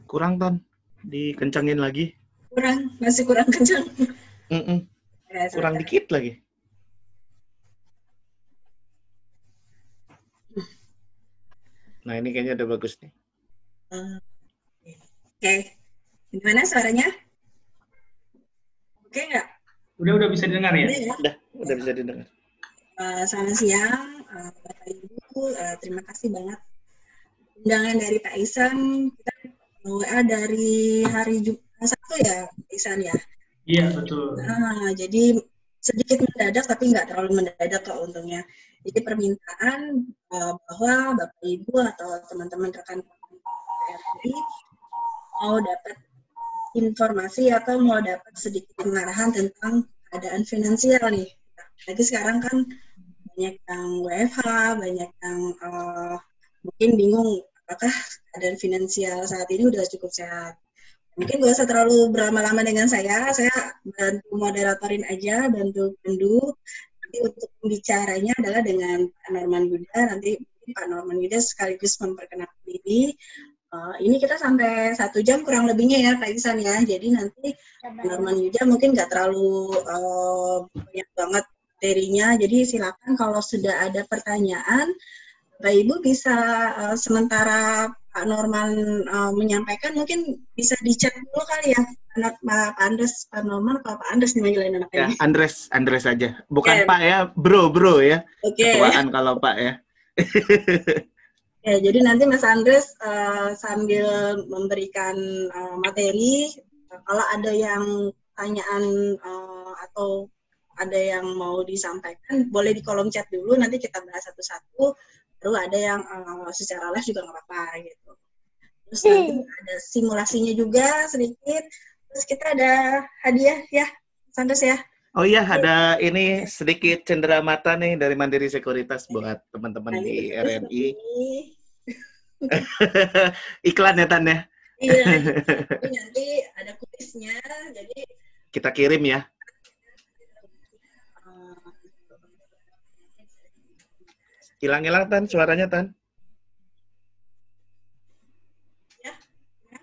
Kurang, Ton. Dikencangin lagi. Masih kurang kencang. Ya, kurang dikit lagi. Nah, ini kayaknya udah bagus nih. Oke. Gimana suaranya? Oke nggak? Udah bisa didengar ya? Udah bisa didengar. Selamat siang, Bapak Ibu. Terima kasih banget undangan dari Pak Ihsan. Kita WA dari hari Jumat Sabtu ya, Pak Ihsan ya? Iya, betul. Jadi sedikit mendadak, tapi nggak terlalu mendadak kok untungnya. Jadi permintaan bahwa Bapak Ibu atau teman-teman rekan RRI mau dapat informasi atau mau dapat sedikit pengarahan tentang keadaan finansial nih. Jadi sekarang kan banyak yang WFH, banyak yang mungkin bingung apakah keadaan finansial saat ini udah cukup sehat. Mungkin gak usah terlalu berlama-lama dengan saya bantu moderatorin aja, bantu pandu. Nanti untuk pembicaranya adalah dengan Pak Norman Yuda, nanti Pak Norman Yuda sekaligus memperkenalkan diri. Ini kita sampai 1 jam kurang lebihnya ya Pak Ihsan ya, jadi nanti Pak Norman Yuda mungkin nggak terlalu banyak banget materinya, jadi silakan kalau sudah ada pertanyaan, Bapak Ibu bisa sementara Pak Norman menyampaikan, mungkin bisa di-chat dulu kali ya, Pak Andres, Pak Norman, atau Pak Andres nih manggilin anaknya? Ya, Andres aja. Bukan Pak ya, bro ya. Ketuaan kalau Pak ya. Ya, jadi nanti Mas Andres sambil memberikan materi, kalau ada yang pertanyaan atau ada yang mau disampaikan, boleh di kolom chat dulu, nanti kita bahas satu-satu, baru ada yang secara live juga nggak apa-apa gitu. Terus nanti ada simulasinya juga sedikit, terus kita ada hadiah ya, Mas Andres ya. Oh iya, ada ini sedikit cenderamata nih dari Mandiri Sekuritas buat teman-teman di RRI. Iklan ya, Tan ya? Iya, nanti ada kuisnya, jadi kita kirim ya. Hilang Tan, suaranya Tan.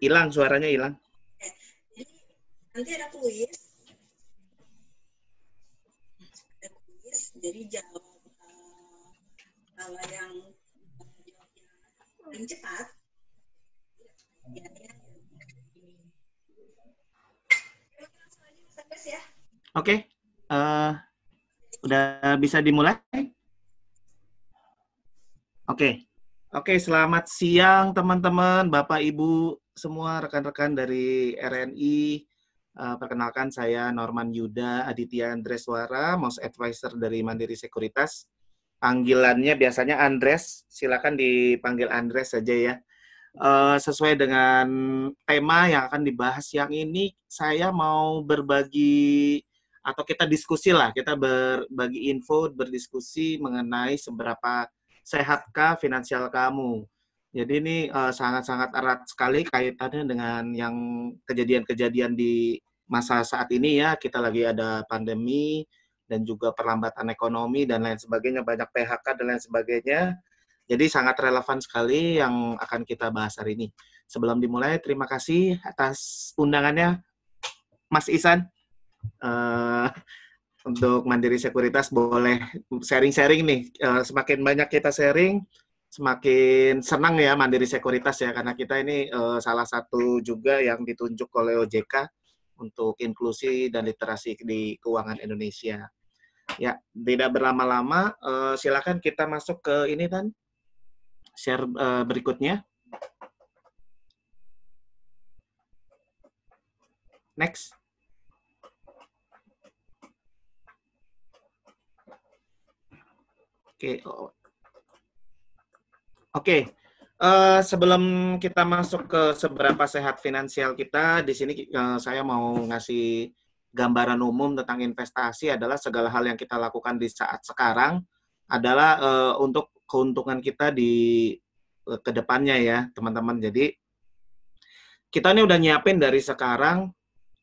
Hilang, suaranya hilang. Jadi nanti ada kuis. Jadi jawab kalau yang jawabnya paling cepat. Oke, udah bisa dimulai? Oke, selamat siang teman-teman, Bapak Ibu semua, rekan-rekan dari RNI. Perkenalkan saya Norman Yuda Aditya Andreswara, Most Advisor dari Mandiri Sekuritas. Panggilannya biasanya Andres, silakan dipanggil Andres saja ya. Sesuai dengan tema yang akan dibahas siang ini, saya mau berbagi atau kita diskusi lah, kita berbagi info, berdiskusi mengenai seberapa sehatkah finansial kamu. Jadi ini sangat-sangat erat sekali kaitannya dengan yang kejadian-kejadian di masa saat ini ya. Kita lagi ada pandemi dan juga perlambatan ekonomi dan lain sebagainya, banyak PHK dan lain sebagainya. Jadi sangat relevan sekali yang akan kita bahas hari ini. Sebelum dimulai, terima kasih atas undangannya, Mas Ihsan. Untuk Mandiri Sekuritas boleh sharing-sharing nih. Semakin banyak kita sharing, semakin senang ya Mandiri Sekuritas ya, karena kita ini salah satu juga yang ditunjuk oleh OJK untuk inklusi dan literasi di keuangan Indonesia. Ya, tidak berlama-lama, silakan kita masuk ke ini kan, share berikutnya. Next. Oke. Sebelum kita masuk ke seberapa sehat finansial kita, di sini saya mau ngasih gambaran umum tentang investasi adalah segala hal yang kita lakukan di saat sekarang adalah untuk keuntungan kita di kedepannya ya, teman-teman. Jadi kita ini udah nyiapin dari sekarang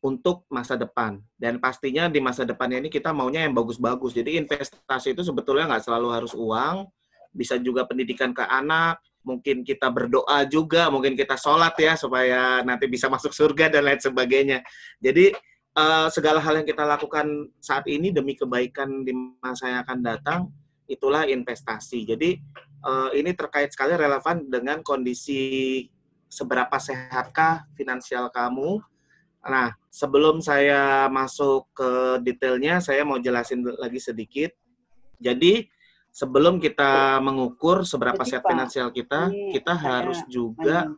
untuk masa depan. Dan pastinya di masa depannya ini kita maunya yang bagus-bagus. Jadi investasi itu sebetulnya nggak selalu harus uang, bisa juga pendidikan ke anak, mungkin kita berdoa juga, mungkin kita sholat ya supaya nanti bisa masuk surga dan lain sebagainya. Jadi segala hal yang kita lakukan saat ini demi kebaikan di masa yang akan datang, itulah investasi. Jadi ini terkait sekali relevan dengan kondisi seberapa sehatkah finansial kamu. Nah, sebelum saya masuk ke detailnya, saya mau jelasin lagi sedikit. Jadi sebelum kita mengukur seberapa sehat finansial kita, kita harus juga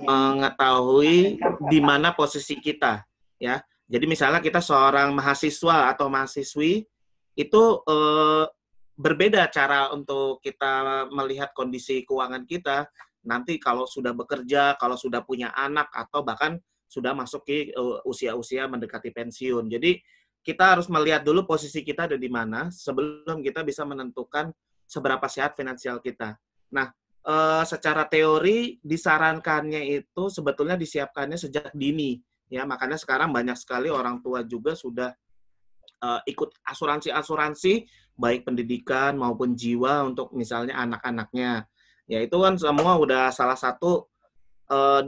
mengetahui di mana posisi kita, ya. Jadi misalnya kita seorang mahasiswa atau mahasiswi, itu berbeda cara untuk kita melihat kondisi keuangan kita. Nanti kalau sudah bekerja, kalau sudah punya anak, atau bahkan sudah masuk ke usia-usia mendekati pensiun. Jadi kita harus melihat dulu posisi kita ada di mana sebelum kita bisa menentukan seberapa sehat finansial kita. Nah, secara teori disarankannya itu sebetulnya disiapkannya sejak dini, ya. Makanya sekarang banyak sekali orang tua juga sudah ikut asuransi-asuransi baik pendidikan maupun jiwa untuk misalnya anak-anaknya. Ya itu kan semua udah salah satu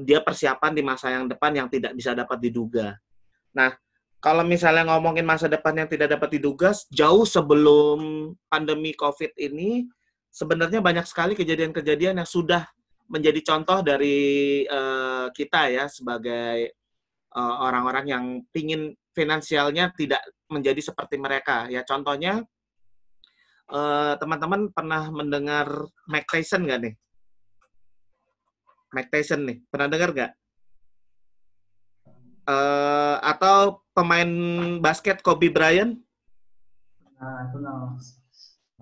dia persiapan di masa yang depan yang tidak bisa dapat diduga. Nah, kalau misalnya ngomongin masa depan yang tidak dapat diduga, jauh sebelum pandemi COVID ini, sebenarnya banyak sekali kejadian-kejadian yang sudah menjadi contoh dari kita ya, sebagai orang-orang yang pingin finansialnya tidak menjadi seperti mereka. Ya, contohnya, teman-teman pernah mendengar Mike Tyson nggak nih? Mike Tyson nih, pernah dengar nggak? Atau pemain basket Kobe Bryant?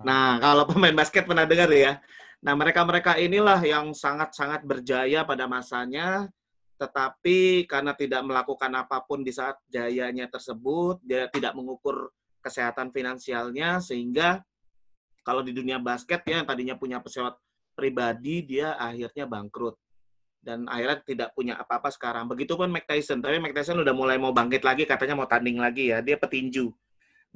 Nah, kalau pemain basket pernah dengar ya. Nah, mereka-mereka inilah yang sangat-sangat berjaya pada masanya, tetapi karena tidak melakukan apapun di saat jayanya tersebut, dia tidak mengukur kesehatan finansialnya, sehingga kalau di dunia basket ya, yang tadinya punya pesawat pribadi, dia akhirnya bangkrut. Dan akhirnya tidak punya apa-apa sekarang. Begitupun Mike Tyson. Tapi Mike Tyson udah mulai mau bangkit lagi, katanya mau tanding lagi ya. Dia petinju.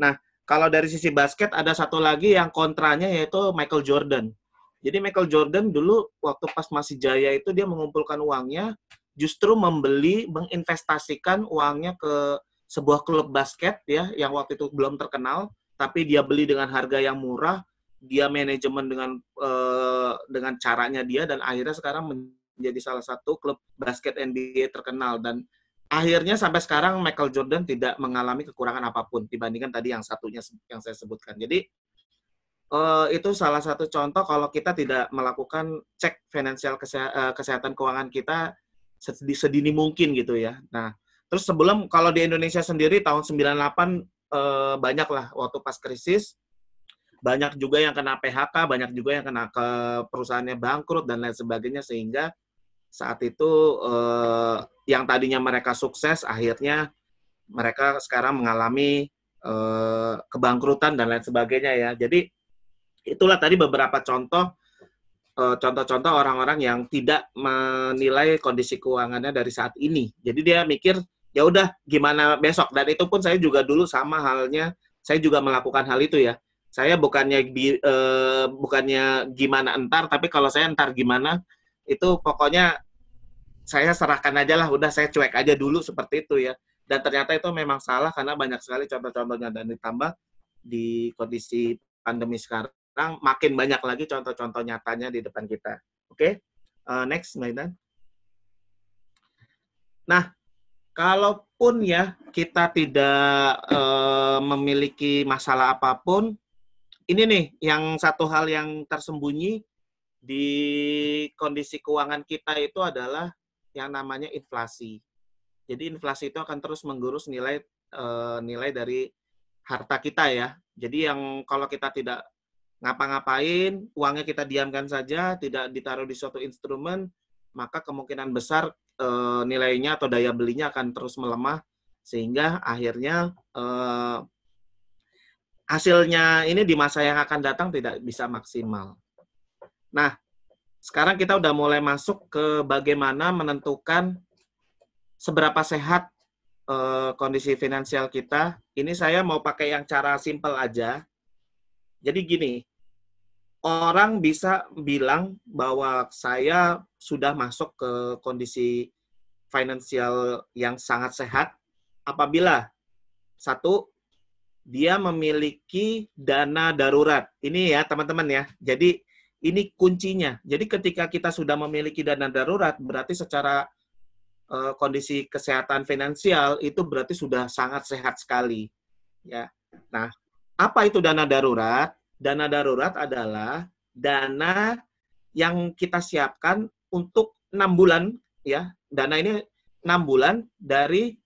Nah, kalau dari sisi basket ada satu lagi yang kontranya, yaitu Michael Jordan. Jadi Michael Jordan dulu waktu pas masih jaya itu dia mengumpulkan uangnya, justru menginvestasikan uangnya ke sebuah klub basket ya, yang waktu itu belum terkenal, tapi dia beli dengan harga yang murah, dia manajemen dengan caranya dia, dan akhirnya sekarang menjadi salah satu klub basket NBA terkenal. Dan akhirnya sampai sekarang Michael Jordan tidak mengalami kekurangan apapun dibandingkan tadi yang satunya yang saya sebutkan. Jadi itu salah satu contoh kalau kita tidak melakukan cek finansial kesehatan keuangan kita sedini mungkin gitu ya. Nah, terus sebelum, kalau di Indonesia sendiri tahun 98 banyak lah waktu pas krisis, banyak juga yang kena PHK, banyak juga yang kena ke perusahaannya bangkrut dan lain sebagainya, sehingga saat itu yang tadinya mereka sukses, akhirnya mereka sekarang mengalami kebangkrutan dan lain sebagainya ya. Jadi itulah tadi beberapa contoh-contoh orang-orang yang tidak menilai kondisi keuangannya dari saat ini. Jadi dia mikir, ya udah gimana besok. Dan itu pun saya juga dulu sama halnya, saya juga melakukan hal itu ya. Saya bukannya gimana entar, tapi kalau saya entar gimana, itu pokoknya saya serahkan aja lah, udah saya cuek aja dulu seperti itu ya. Dan ternyata itu memang salah karena banyak sekali contoh-contohnya, dan ditambah di kondisi pandemi sekarang makin banyak lagi contoh-contoh nyatanya di depan kita. Oke, next, Maidan. Nah, kalaupun ya kita tidak memiliki masalah apapun, ini nih yang satu hal yang tersembunyi di kondisi keuangan kita itu adalah yang namanya inflasi. Jadi inflasi itu akan terus menggerus nilai dari harta kita ya. Jadi yang kalau kita tidak ngapa-ngapain, uangnya kita diamkan saja, tidak ditaruh di suatu instrumen, maka kemungkinan besar nilainya atau daya belinya akan terus melemah, sehingga akhirnya hasilnya ini di masa yang akan datang tidak bisa maksimal. Nah, sekarang kita udah mulai masuk ke bagaimana menentukan seberapa sehat kondisi finansial kita. Ini saya mau pakai yang cara simple aja. Jadi gini, orang bisa bilang bahwa saya sudah masuk ke kondisi finansial yang sangat sehat apabila satu, dia memiliki dana darurat. Ini ya teman-teman ya. Jadi ini kuncinya. Jadi ketika kita sudah memiliki dana darurat, berarti secara kondisi kesehatan finansial itu berarti sudah sangat sehat sekali. Ya. Nah, apa itu dana darurat? Dana darurat adalah dana yang kita siapkan untuk 6 bulan ya. Dana ini 6 bulan dari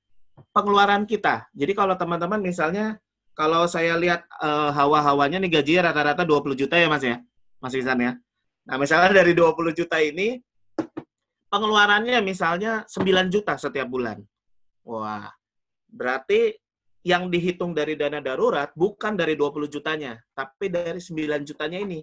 pengeluaran kita. Jadi kalau teman-teman misalnya kalau saya lihat hawa-hawanya nih gajinya rata-rata 20 juta ya Mas ya. Mas Isan ya. Nah, misalnya dari 20 juta ini pengeluarannya misalnya 9 juta setiap bulan. Wah, berarti yang dihitung dari dana darurat bukan dari 20 jutanya, tapi dari 9 jutanya ini.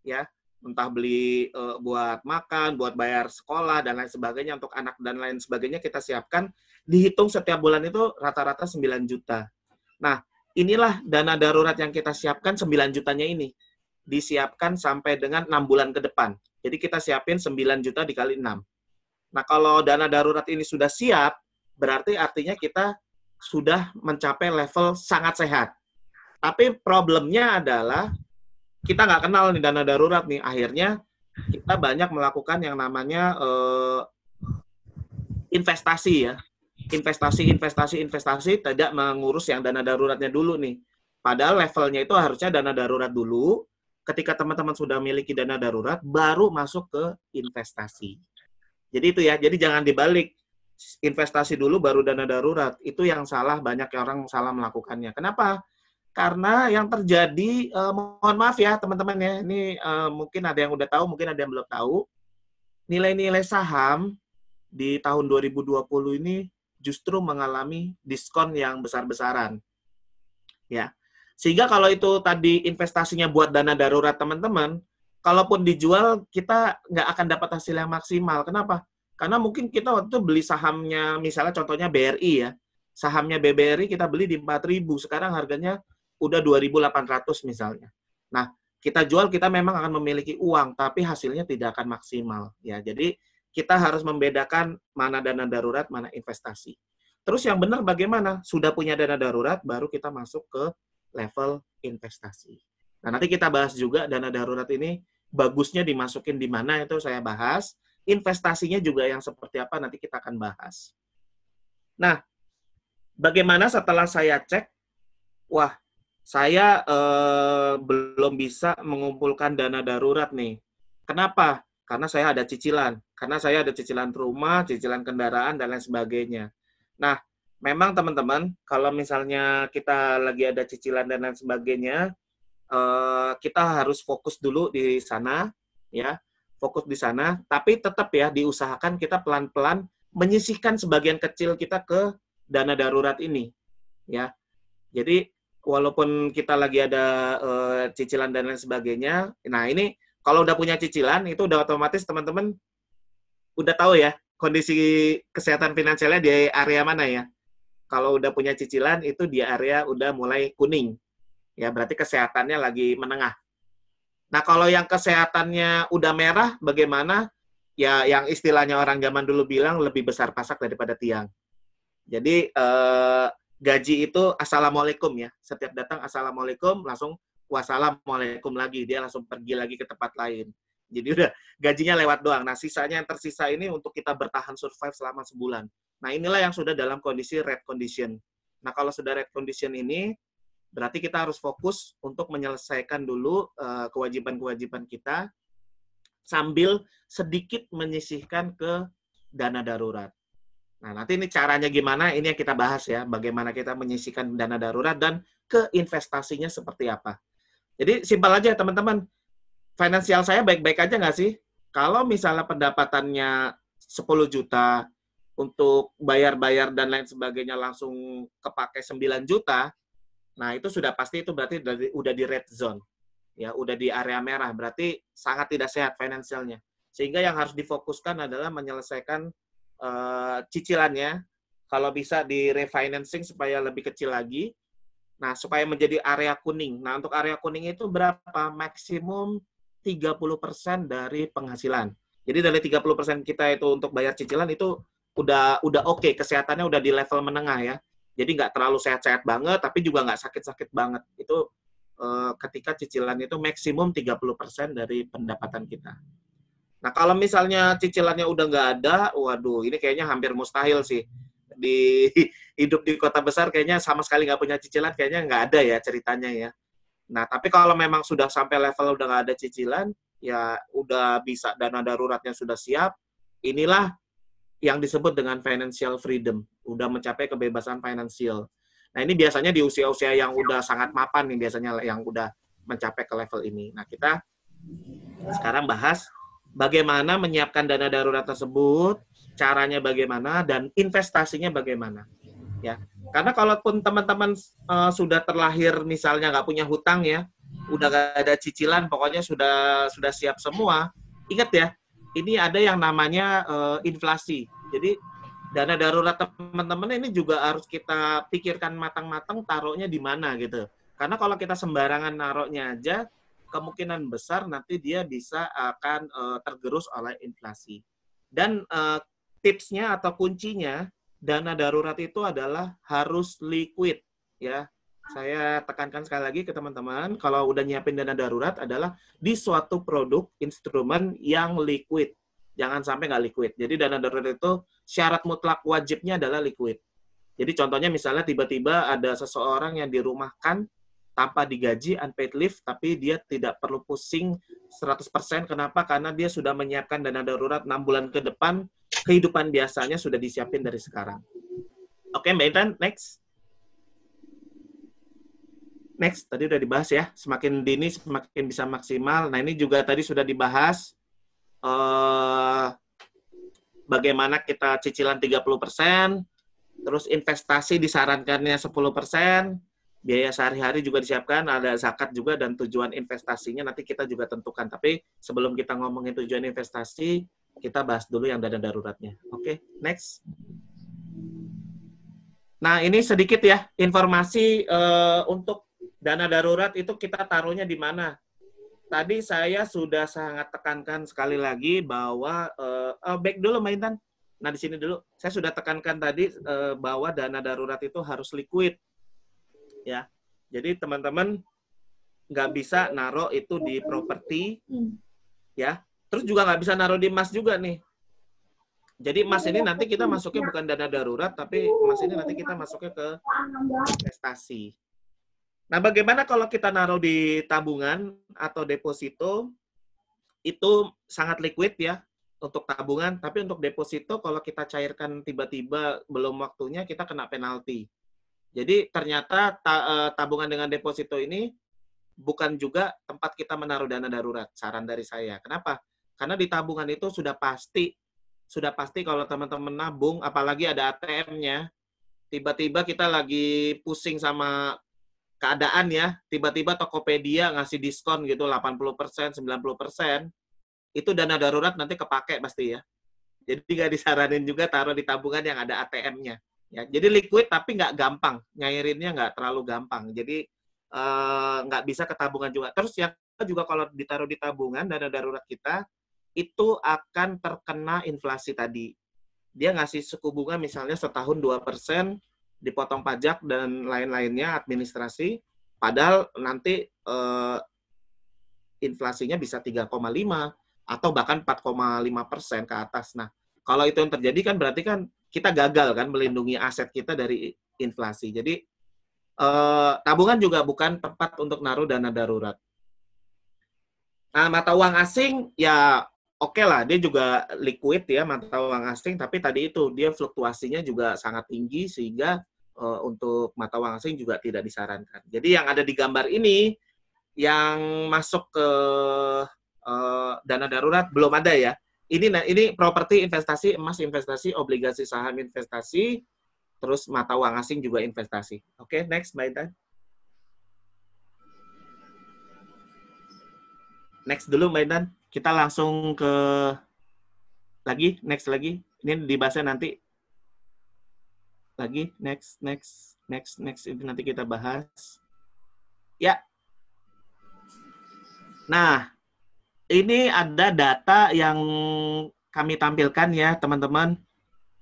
Ya, entah beli buat makan, buat bayar sekolah, dan lain sebagainya, untuk anak dan lain sebagainya kita siapkan, dihitung setiap bulan itu rata-rata 9 juta. Nah, inilah dana darurat yang kita siapkan 9 jutanya ini. Disiapkan sampai dengan 6 bulan ke depan. Jadi kita siapin 9 juta dikali 6. Nah, kalau dana darurat ini sudah siap, berarti artinya kita sudah mencapai level sangat sehat. Tapi problemnya adalah kita nggak kenal nih dana darurat nih. Akhirnya kita banyak melakukan yang namanya investasi ya. Investasi, tidak mengurus yang dana daruratnya dulu nih. Padahal levelnya itu harusnya dana darurat dulu. Ketika teman-teman sudah memiliki dana darurat, baru masuk ke investasi. Jadi itu ya, jadi jangan dibalik. Investasi dulu baru dana darurat. Itu yang salah, banyak orang salah melakukannya. Kenapa? Karena yang terjadi, mohon maaf ya teman-teman ya, ini mungkin ada yang udah tahu, mungkin ada yang belum tahu. Nilai-nilai saham di tahun 2020 ini justru mengalami diskon yang besar-besaran. Ya. Sehingga kalau itu tadi investasinya buat dana darurat teman-teman, kalaupun dijual, kita nggak akan dapat hasil yang maksimal. Kenapa? Karena mungkin kita waktu itu beli sahamnya, misalnya contohnya BRI ya. Sahamnya BBRI kita beli di 4.000, sekarang harganya udah 2.800 misalnya. Nah, kita jual, kita memang akan memiliki uang, tapi hasilnya tidak akan maksimal. Ya, jadi kita harus membedakan mana dana darurat, mana investasi. Terus yang benar bagaimana? Sudah punya dana darurat, baru kita masuk ke level investasi. Nah, nanti kita bahas juga dana darurat ini bagusnya dimasukin di mana, itu saya bahas. Investasinya juga yang seperti apa nanti kita akan bahas. Nah, bagaimana setelah saya cek, wah, saya belum bisa mengumpulkan dana darurat nih. Kenapa? Karena saya ada cicilan. Karena saya ada cicilan rumah, cicilan kendaraan, dan lain sebagainya. Nah, memang teman-teman, kalau misalnya kita lagi ada cicilan dan lain sebagainya, kita harus fokus dulu di sana, ya, fokus di sana. Tapi tetap ya, diusahakan kita pelan-pelan menyisihkan sebagian kecil kita ke dana darurat ini, ya. Jadi walaupun kita lagi ada cicilan dan lain sebagainya, nah ini kalau udah punya cicilan itu udah otomatis teman-teman udah tahu ya kondisi kesehatan finansialnya di area mana ya. Kalau udah punya cicilan itu di area udah mulai kuning. Ya berarti kesehatannya lagi menengah. Nah, kalau yang kesehatannya udah merah bagaimana? Ya yang istilahnya orang zaman dulu bilang lebih besar pasak daripada tiang. Jadi gaji itu assalamualaikum ya. Setiap datang assalamualaikum, langsung wassalamualaikum lagi. Dia langsung pergi lagi ke tempat lain. Jadi udah gajinya lewat doang. Nah, sisanya yang tersisa ini untuk kita bertahan survive selama sebulan. Nah, inilah yang sudah dalam kondisi red condition. Nah, kalau sudah red condition ini, berarti kita harus fokus untuk menyelesaikan dulu kewajiban-kewajiban kita sambil sedikit menyisihkan ke dana darurat. Nah, nanti ini caranya gimana, ini yang kita bahas ya, bagaimana kita menyisihkan dana darurat dan ke investasinya seperti apa. Jadi, simpel aja teman-teman, finansial saya baik-baik aja nggak sih? Kalau misalnya pendapatannya 10 juta, untuk bayar-bayar dan lain sebagainya langsung kepake 9 juta, nah itu sudah pasti itu berarti udah di red zone. Ya, udah di area merah, berarti sangat tidak sehat finansialnya. Sehingga yang harus difokuskan adalah menyelesaikan cicilannya, kalau bisa di refinancing supaya lebih kecil lagi. Nah, supaya menjadi area kuning. Nah, untuk area kuning itu berapa? Maksimum 30% dari penghasilan. Jadi dari 30% kita itu untuk bayar cicilan itu udah oke, kesehatannya udah di level menengah ya. Jadi nggak terlalu sehat-sehat banget, tapi juga nggak sakit-sakit banget. Itu ketika cicilan itu maksimum 30% dari pendapatan kita. Nah, kalau misalnya cicilannya udah nggak ada, waduh, ini kayaknya hampir mustahil sih. Di hidup di kota besar kayaknya sama sekali nggak punya cicilan, kayaknya nggak ada ya ceritanya ya. Nah, tapi kalau memang sudah sampai level udah nggak ada cicilan, ya udah bisa dana daruratnya sudah siap, inilah yang disebut dengan financial freedom, udah mencapai kebebasan finansial. Nah, ini biasanya di usia-usia yang udah sangat mapan nih, biasanya yang udah mencapai ke level ini. Nah, kita sekarang bahas bagaimana menyiapkan dana darurat tersebut, caranya bagaimana, dan investasinya bagaimana. Ya, karena kalaupun teman-teman sudah terlahir misalnya nggak punya hutang ya, udah nggak ada cicilan, pokoknya sudah siap semua. Ingat ya, ini ada yang namanya inflasi. Jadi dana darurat teman-teman ini juga harus kita pikirkan matang-matang taruhnya di mana gitu. Karena kalau kita sembarangan naruhnya aja, kemungkinan besar nanti dia bisa akan tergerus oleh inflasi. Dan tipsnya atau kuncinya, dana darurat itu adalah harus liquid ya. Saya tekankan sekali lagi ke teman-teman, kalau udah nyiapin dana darurat adalah di suatu produk instrumen yang liquid. Jangan sampai nggak liquid. Jadi dana darurat itu syarat mutlak wajibnya adalah liquid. Jadi contohnya misalnya tiba-tiba ada seseorang yang dirumahkan tanpa digaji, unpaid leave, tapi dia tidak perlu pusing 100%. Kenapa? Karena dia sudah menyiapkan dana darurat 6 bulan ke depan, kehidupan biasanya sudah disiapin dari sekarang. Oke, Mbak Intan, next. Next, tadi udah dibahas ya, semakin dini semakin bisa maksimal. Nah, ini juga tadi sudah dibahas bagaimana kita cicilan 30%, terus investasi disarankannya 10%, biaya sehari-hari juga disiapkan, ada zakat juga, dan tujuan investasinya nanti kita juga tentukan. Tapi sebelum kita ngomongin tujuan investasi, kita bahas dulu yang dana daruratnya. Oke, next. Nah, ini sedikit ya, informasi untuk dana darurat itu kita taruhnya di mana. Tadi saya sudah sangat tekankan sekali lagi bahwa, back dulu Mbak Intan. Nah, di sini dulu, saya sudah tekankan tadi bahwa dana darurat itu harus liquid. Ya, jadi teman-teman nggak bisa naruh itu di properti, ya. Terus juga nggak bisa naruh di emas juga nih. Jadi emas ini nanti kita masuknya bukan dana darurat, tapi emas ini nanti kita masuknya ke investasi. Nah, bagaimana kalau kita naruh di tabungan atau deposito? Itu sangat liquid ya untuk tabungan, tapi untuk deposito kalau kita cairkan tiba-tiba belum waktunya, kita kena penalti. Jadi ternyata tabungan dengan deposito ini bukan juga tempat kita menaruh dana darurat, saran dari saya. Kenapa? Karena di tabungan itu sudah pasti kalau teman-teman nabung, apalagi ada ATM-nya, tiba-tiba kita lagi pusing sama keadaan ya, tiba-tiba Tokopedia ngasih diskon gitu 80%, 90%, itu dana darurat nanti kepake pasti ya. Jadi nggak disaranin juga taruh di tabungan yang ada ATM-nya. Ya, jadi liquid tapi nggak gampang, nyairinnya nggak terlalu gampang. Jadi nggak bisa ke tabungan juga. Terus yang juga kalau ditaruh di tabungan, dana darurat kita, itu akan terkena inflasi tadi. Dia ngasih suku bunga misalnya setahun 2%, dipotong pajak dan lain-lainnya, administrasi, padahal nanti inflasinya bisa 3,5 atau bahkan 4,5% ke atas. Nah, kalau itu yang terjadi kan berarti kan kita gagal kan melindungi aset kita dari inflasi. Jadi tabungan juga bukan tempat untuk naruh dana darurat. Nah, mata uang asing ya oke lah, dia juga liquid ya mata uang asing, tapi tadi itu dia fluktuasinya juga sangat tinggi sehingga untuk mata uang asing juga tidak disarankan. Jadi yang ada di gambar ini yang masuk ke dana darurat belum ada ya. Ini properti investasi, emas investasi, obligasi saham investasi, terus mata uang asing juga investasi. Oke, next Mbak Intan. Next dulu Mbak Intan. Kita langsung ke next lagi. Ini dibahasnya nanti. Lagi, next. Ini nanti kita bahas. Ya. Nah, Ini ada data yang kami tampilkan ya, teman-teman.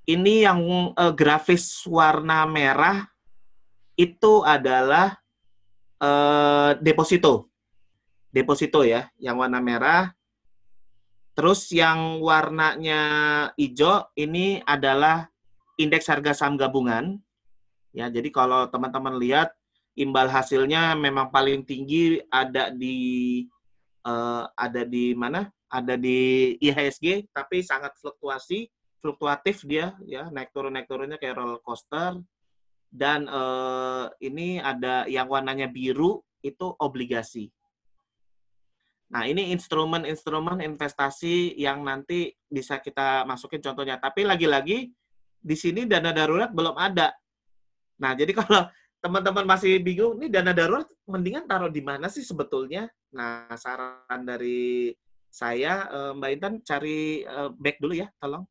Ini yang grafis warna merah itu adalah deposito. Deposito ya, yang warna merah. Terus yang warnanya hijau ini adalah indeks harga saham gabungan. Ya, jadi kalau teman-teman lihat imbal hasilnya memang paling tinggi ada di mana? Ada di IHSG, tapi sangat fluktuatif dia ya, naik turunnya kayak roller coaster. Dan ini ada yang warnanya biru itu obligasi. Nah, ini instrumen-instrumen investasi yang nanti bisa kita masukin contohnya. Tapi lagi-lagi, di sini dana darurat belum ada. Nah, jadi kalau teman-teman masih bingung, ini dana darurat mendingan taruh di mana sih sebetulnya? Nah, saran dari saya, Mbak Intan, cari back dulu ya, tolong.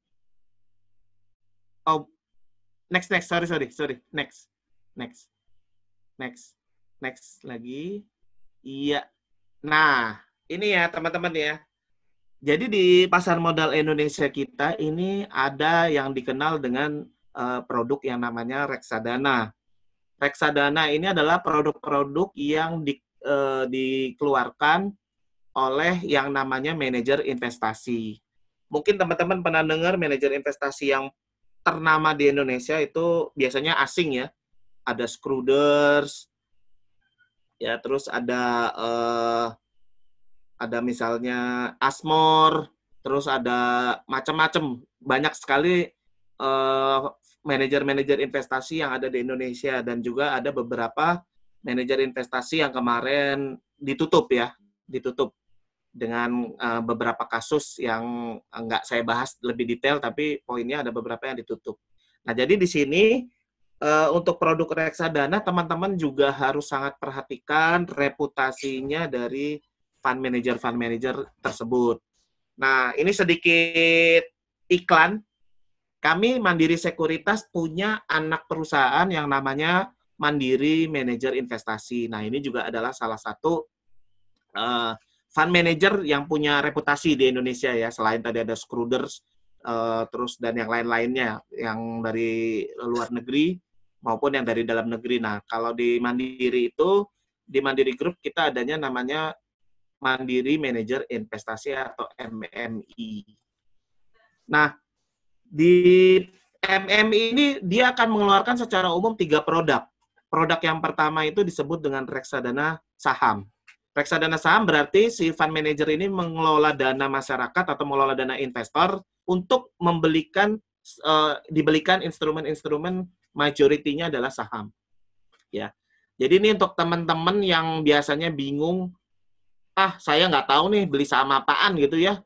Oh, next, sorry, next lagi. Iya. Nah, ini ya teman-teman ya. Jadi di pasar modal Indonesia kita ini ada yang dikenal dengan produk yang namanya reksadana. Reksadana ini adalah produk-produk yang dikeluarkan oleh yang namanya manajer investasi. Mungkin teman-teman pernah dengar manajer investasi yang ternama di Indonesia itu biasanya asing ya. Ada Schroders, ya terus ada misalnya Asmore, terus ada macam-macam, banyak sekali manajer-manajer investasi yang ada di Indonesia, dan juga ada beberapa manajer investasi yang kemarin ditutup dengan beberapa kasus yang nggak saya bahas lebih detail, tapi poinnya ada beberapa yang ditutup. Nah, jadi di sini untuk produk reksadana teman-teman juga harus sangat perhatikan reputasinya dari fund manager tersebut. Nah, ini sedikit iklan. Kami Mandiri Sekuritas punya anak perusahaan yang namanya Mandiri Manajer Investasi. Nah, ini juga adalah salah satu fund manager yang punya reputasi di Indonesia ya. Selain tadi ada Schroders, terus dan yang lain-lainnya, yang dari luar negeri maupun yang dari dalam negeri. Nah, kalau di Mandiri itu, di Mandiri Group kita adanya namanya Mandiri Manajer Investasi atau MMI. Nah, di MMI ini dia akan mengeluarkan secara umum 3 produk. Produk yang pertama itu disebut dengan reksadana saham. Reksadana saham berarti si fund manager ini mengelola dana masyarakat atau mengelola dana investor untuk dibelikan instrumen-instrumen majoritinya adalah saham. Ya. Jadi ini untuk teman-teman yang biasanya bingung, saya nggak tahu nih beli saham apaan gitu ya.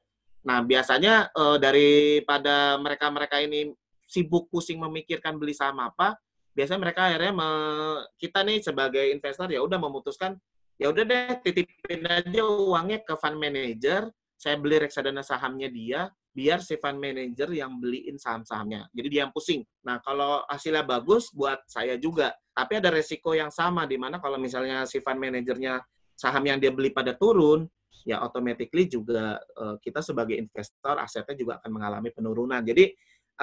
Nah, biasanya daripada mereka-mereka ini sibuk pusing memikirkan beli saham apa, biasanya mereka akhirnya kita nih sebagai investor ya udah memutuskan, ya udah deh titipin aja uangnya ke fund manager, saya beli reksadana sahamnya dia, biar si fund manager yang beliin saham-sahamnya. Jadi dia yang pusing. Nah, kalau hasilnya bagus buat saya juga, tapi ada resiko yang sama, di mana kalau misalnya si fund manajernya saham yang dia beli pada turun, ya automatically juga kita sebagai investor asetnya juga akan mengalami penurunan. Jadi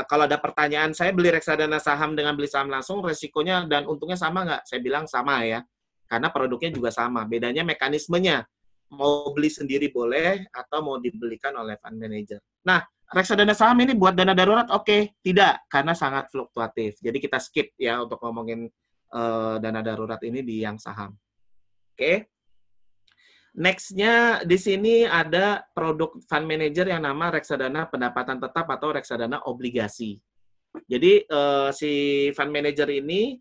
kalau ada pertanyaan, saya beli reksadana saham dengan beli saham langsung, resikonya dan untungnya sama nggak? Saya bilang sama ya, karena produknya juga sama. Bedanya mekanismenya, mau beli sendiri boleh atau mau dibelikan oleh fund manager. Nah, reksadana saham ini buat dana darurat oke? Tidak, karena sangat fluktuatif. Jadi kita skip ya untuk ngomongin dana darurat ini di yang saham. Oke. Next-nya di sini ada produk fund manager yang nama reksadana pendapatan tetap atau reksadana obligasi. Jadi si fund manager ini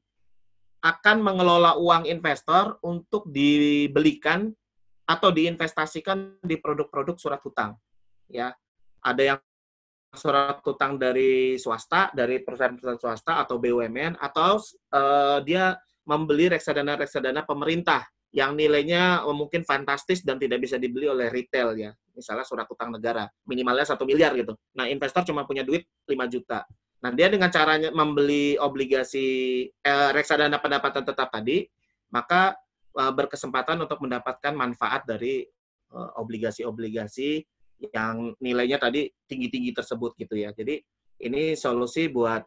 akan mengelola uang investor untuk dibelikan atau diinvestasikan di produk-produk surat hutang. Ya, ada yang surat hutang dari swasta, dari perusahaan-perusahaan swasta atau BUMN, atau dia membeli reksadana-reksadana pemerintah yang nilainya mungkin fantastis dan tidak bisa dibeli oleh retail ya. Misalnya surat hutang negara, minimalnya 1 miliar gitu. Nah, investor cuma punya duit 5 juta. Nah, dia dengan caranya membeli obligasi reksadana pendapatan tetap tadi, maka berkesempatan untuk mendapatkan manfaat dari obligasi-obligasi yang nilainya tadi tinggi-tinggi tersebut gitu ya. Jadi ini solusi buat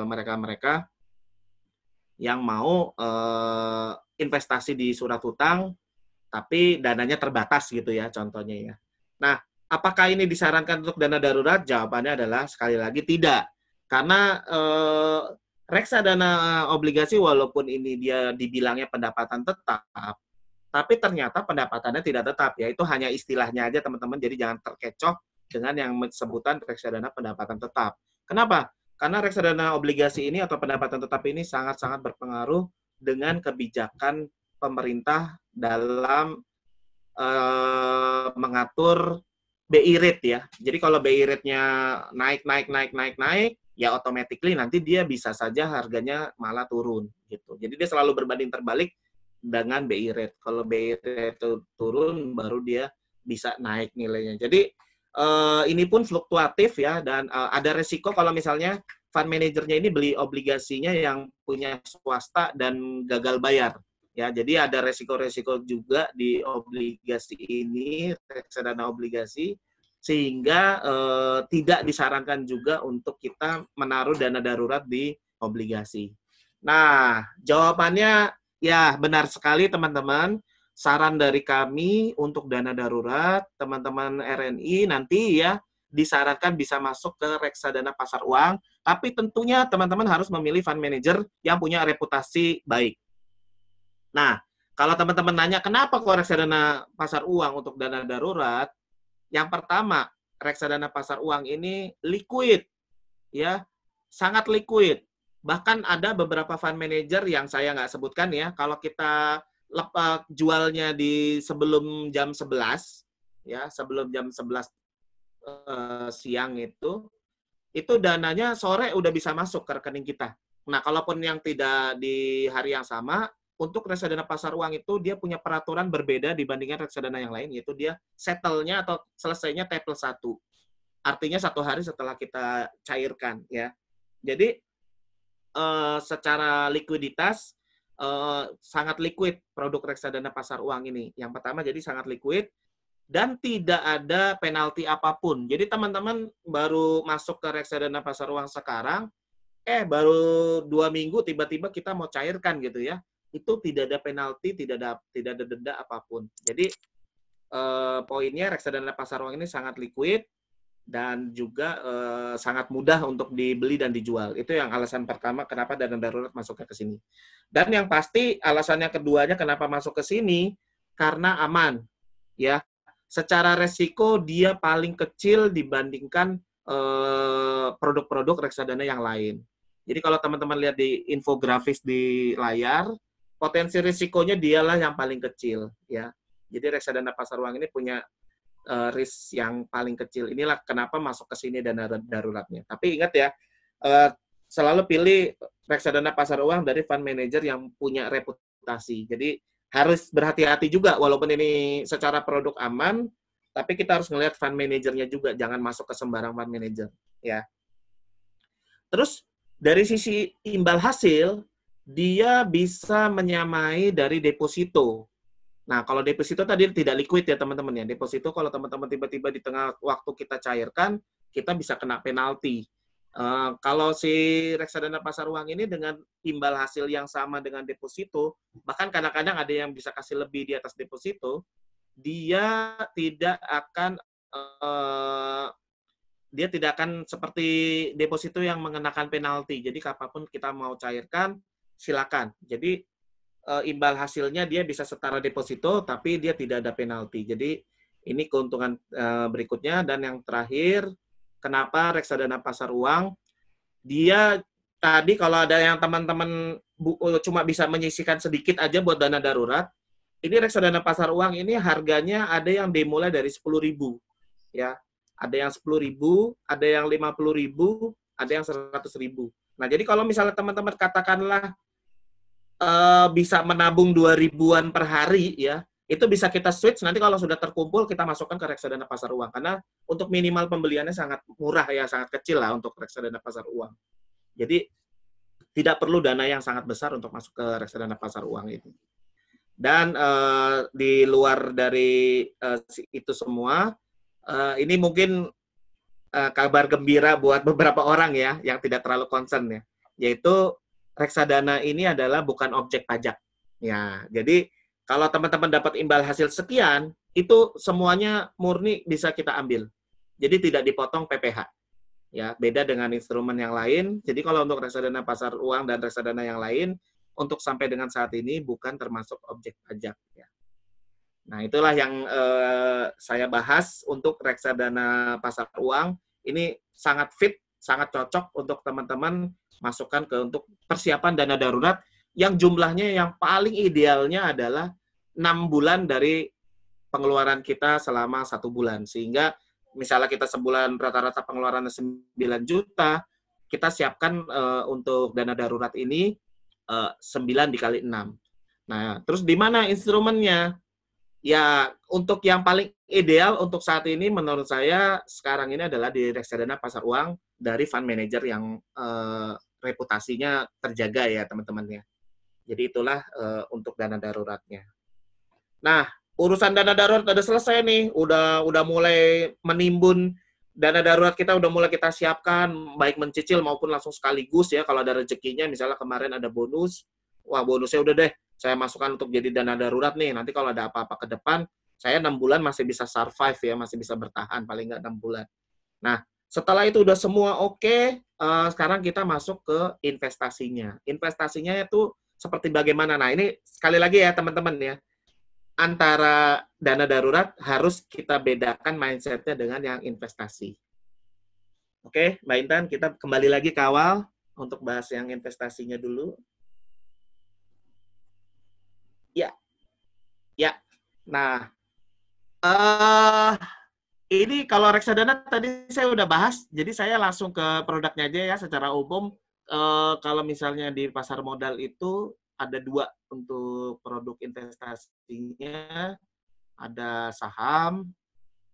mereka-mereka yang mau investasi di surat hutang tapi dananya terbatas gitu ya contohnya ya. Nah, apakah ini disarankan untuk dana darurat? Jawabannya adalah sekali lagi tidak. Karena reksadana obligasi walaupun ini dia dibilangnya pendapatan tetap, tapi ternyata pendapatannya tidak tetap ya. Itu hanya istilahnya aja teman-teman, jadi jangan terkecoh dengan yang sebutan reksadana pendapatan tetap. Kenapa? Karena reksadana obligasi ini atau pendapatan tetap ini sangat-sangat berpengaruh dengan kebijakan pemerintah dalam mengatur BI rate ya. Jadi kalau BI rate-nya naik, ya automatically nanti dia bisa saja harganya malah turun gitu. Jadi dia selalu berbanding terbalik dengan BI rate. Kalau BI rate turun baru dia bisa naik nilainya. Jadi ini pun fluktuatif ya, dan ada resiko kalau misalnya fund manajernya ini beli obligasinya yang punya swasta dan gagal bayar. Ya, jadi ada resiko-resiko juga di obligasi ini, reksadana obligasi, sehingga tidak disarankan juga untuk kita menaruh dana darurat di obligasi. Nah, jawabannya ya benar sekali teman-teman. Saran dari kami untuk dana darurat, teman-teman RNI nanti ya disarankan bisa masuk ke reksadana pasar uang, tapi tentunya teman-teman harus memilih fund manager yang punya reputasi baik. Nah, kalau teman-teman nanya kenapa kok reksadana pasar uang untuk dana darurat, yang pertama, reksadana pasar uang ini liquid, ya, sangat liquid. Bahkan ada beberapa fund manager yang saya nggak sebutkan ya, kalau kita jualnya di sebelum jam 11, ya, sebelum jam 11 siang itu dananya sore udah bisa masuk ke rekening kita. Nah, kalaupun yang tidak di hari yang sama, untuk reksadana pasar uang itu dia punya peraturan berbeda dibandingkan reksadana yang lain, yaitu dia settle-nya atau selesainya T+1. Artinya 1 hari setelah kita cairkan ya. Jadi secara likuiditas sangat liquid produk reksadana pasar uang ini. Yang pertama jadi sangat liquid dan tidak ada penalti apapun. Jadi teman-teman baru masuk ke reksadana pasar uang sekarang, baru 2 minggu tiba-tiba kita mau cairkan gitu ya. Itu tidak ada penalti, tidak ada denda apapun. Jadi poinnya reksadana pasar uang ini sangat liquid dan juga sangat mudah untuk dibeli dan dijual. Itu yang alasan pertama kenapa dana darurat masuknya ke sini. Dan yang pasti alasannya keduanya kenapa masuk ke sini karena aman. Ya, secara resiko dia paling kecil dibandingkan produk-produk reksadana yang lain. Jadi kalau teman-teman lihat di infografis di layar, potensi risikonya dialah yang paling kecil ya. Jadi reksadana pasar uang ini punya risk yang paling kecil. Inilah kenapa masuk ke sini dana daruratnya. Tapi ingat ya, selalu pilih reksadana pasar uang dari fund manager yang punya reputasi. Jadi harus berhati-hati juga, walaupun ini secara produk aman, tapi kita harus melihat fund manajernya juga, jangan masuk ke sembarang fund manager. Ya. Terus dari sisi imbal hasil, dia bisa menyamai dari deposito. Nah, kalau deposito tadi tidak liquid ya teman-teman ya. Deposito kalau teman-teman tiba-tiba di tengah waktu kita cairkan, kita bisa kena penalti. Kalau si reksadana pasar uang ini dengan imbal hasil yang sama dengan deposito, bahkan kadang-kadang ada yang bisa kasih lebih di atas deposito, dia tidak akan seperti deposito yang mengenakan penalti. Jadi kapanpun kita mau cairkan, silakan. Jadi imbal hasilnya dia bisa setara deposito, tapi dia tidak ada penalti. Jadi ini keuntungan berikutnya. Dan yang terakhir, kenapa reksadana pasar uang, dia tadi kalau ada yang teman-teman cuma bisa menyisihkan sedikit aja buat dana darurat, ini reksadana pasar uang ini harganya ada yang dimulai dari 10.000 ya. Ada yang 10.000, ada yang 50.000, ada yang 100.000. Nah, jadi kalau misalnya teman-teman katakanlah bisa menabung 2.000-an per hari ya, itu bisa kita switch nanti kalau sudah terkumpul kita masukkan ke reksadana pasar uang, karena untuk minimal pembeliannya sangat murah ya, sangat kecil lah untuk reksadana pasar uang. Jadi tidak perlu dana yang sangat besar untuk masuk ke reksadana pasar uang itu. Dan di luar dari itu semua, ini mungkin kabar gembira buat beberapa orang ya yang tidak terlalu concern ya, yaitu reksadana ini adalah bukan objek pajak. Ya, jadi kalau teman-teman dapat imbal hasil sekian, itu semuanya murni bisa kita ambil. Jadi tidak dipotong PPh. Ya, beda dengan instrumen yang lain. Jadi kalau untuk reksadana pasar uang dan reksadana yang lain, untuk sampai dengan saat ini bukan termasuk objek pajak. Ya. Nah, itulah yang saya bahas untuk reksadana pasar uang. Ini sangat fit, sangat cocok untuk teman-teman masukkan ke untuk persiapan dana darurat yang jumlahnya yang paling idealnya adalah 6 bulan dari pengeluaran kita selama 1 bulan. Sehingga misalnya kita sebulan rata-rata pengeluaran 9 juta, kita siapkan untuk dana darurat ini 9 dikali 6. Nah, terus di mana instrumennya? Ya, untuk yang paling ideal untuk saat ini menurut saya sekarang ini adalah di reksadana pasar uang dari fund manager yang reputasinya terjaga ya teman-teman ya. Jadi itulah untuk dana daruratnya. Nah, urusan dana darurat udah selesai nih, udah mulai menimbun dana darurat kita udah mulai kita siapkan baik mencicil maupun langsung sekaligus ya kalau ada rezekinya misalnya kemarin ada bonus, wah bonusnya udah deh saya masukkan untuk jadi dana darurat nih. Nanti kalau ada apa-apa ke depan, saya 6 bulan masih bisa survive ya, masih bisa bertahan paling nggak 6 bulan. Nah, setelah itu udah semua oke, sekarang kita masuk ke investasinya. Investasinya itu seperti bagaimana? Nah, ini sekali lagi ya teman-teman ya, antara dana darurat harus kita bedakan mindset-nya dengan yang investasi. Oke, Mbak Intan, kita kembali lagi ke awal untuk bahas yang investasinya dulu. Ya, nah, ini kalau reksadana tadi saya udah bahas, jadi saya langsung ke produknya aja ya secara umum. Kalau misalnya di pasar modal itu ada 2 untuk produk investasinya, ada saham,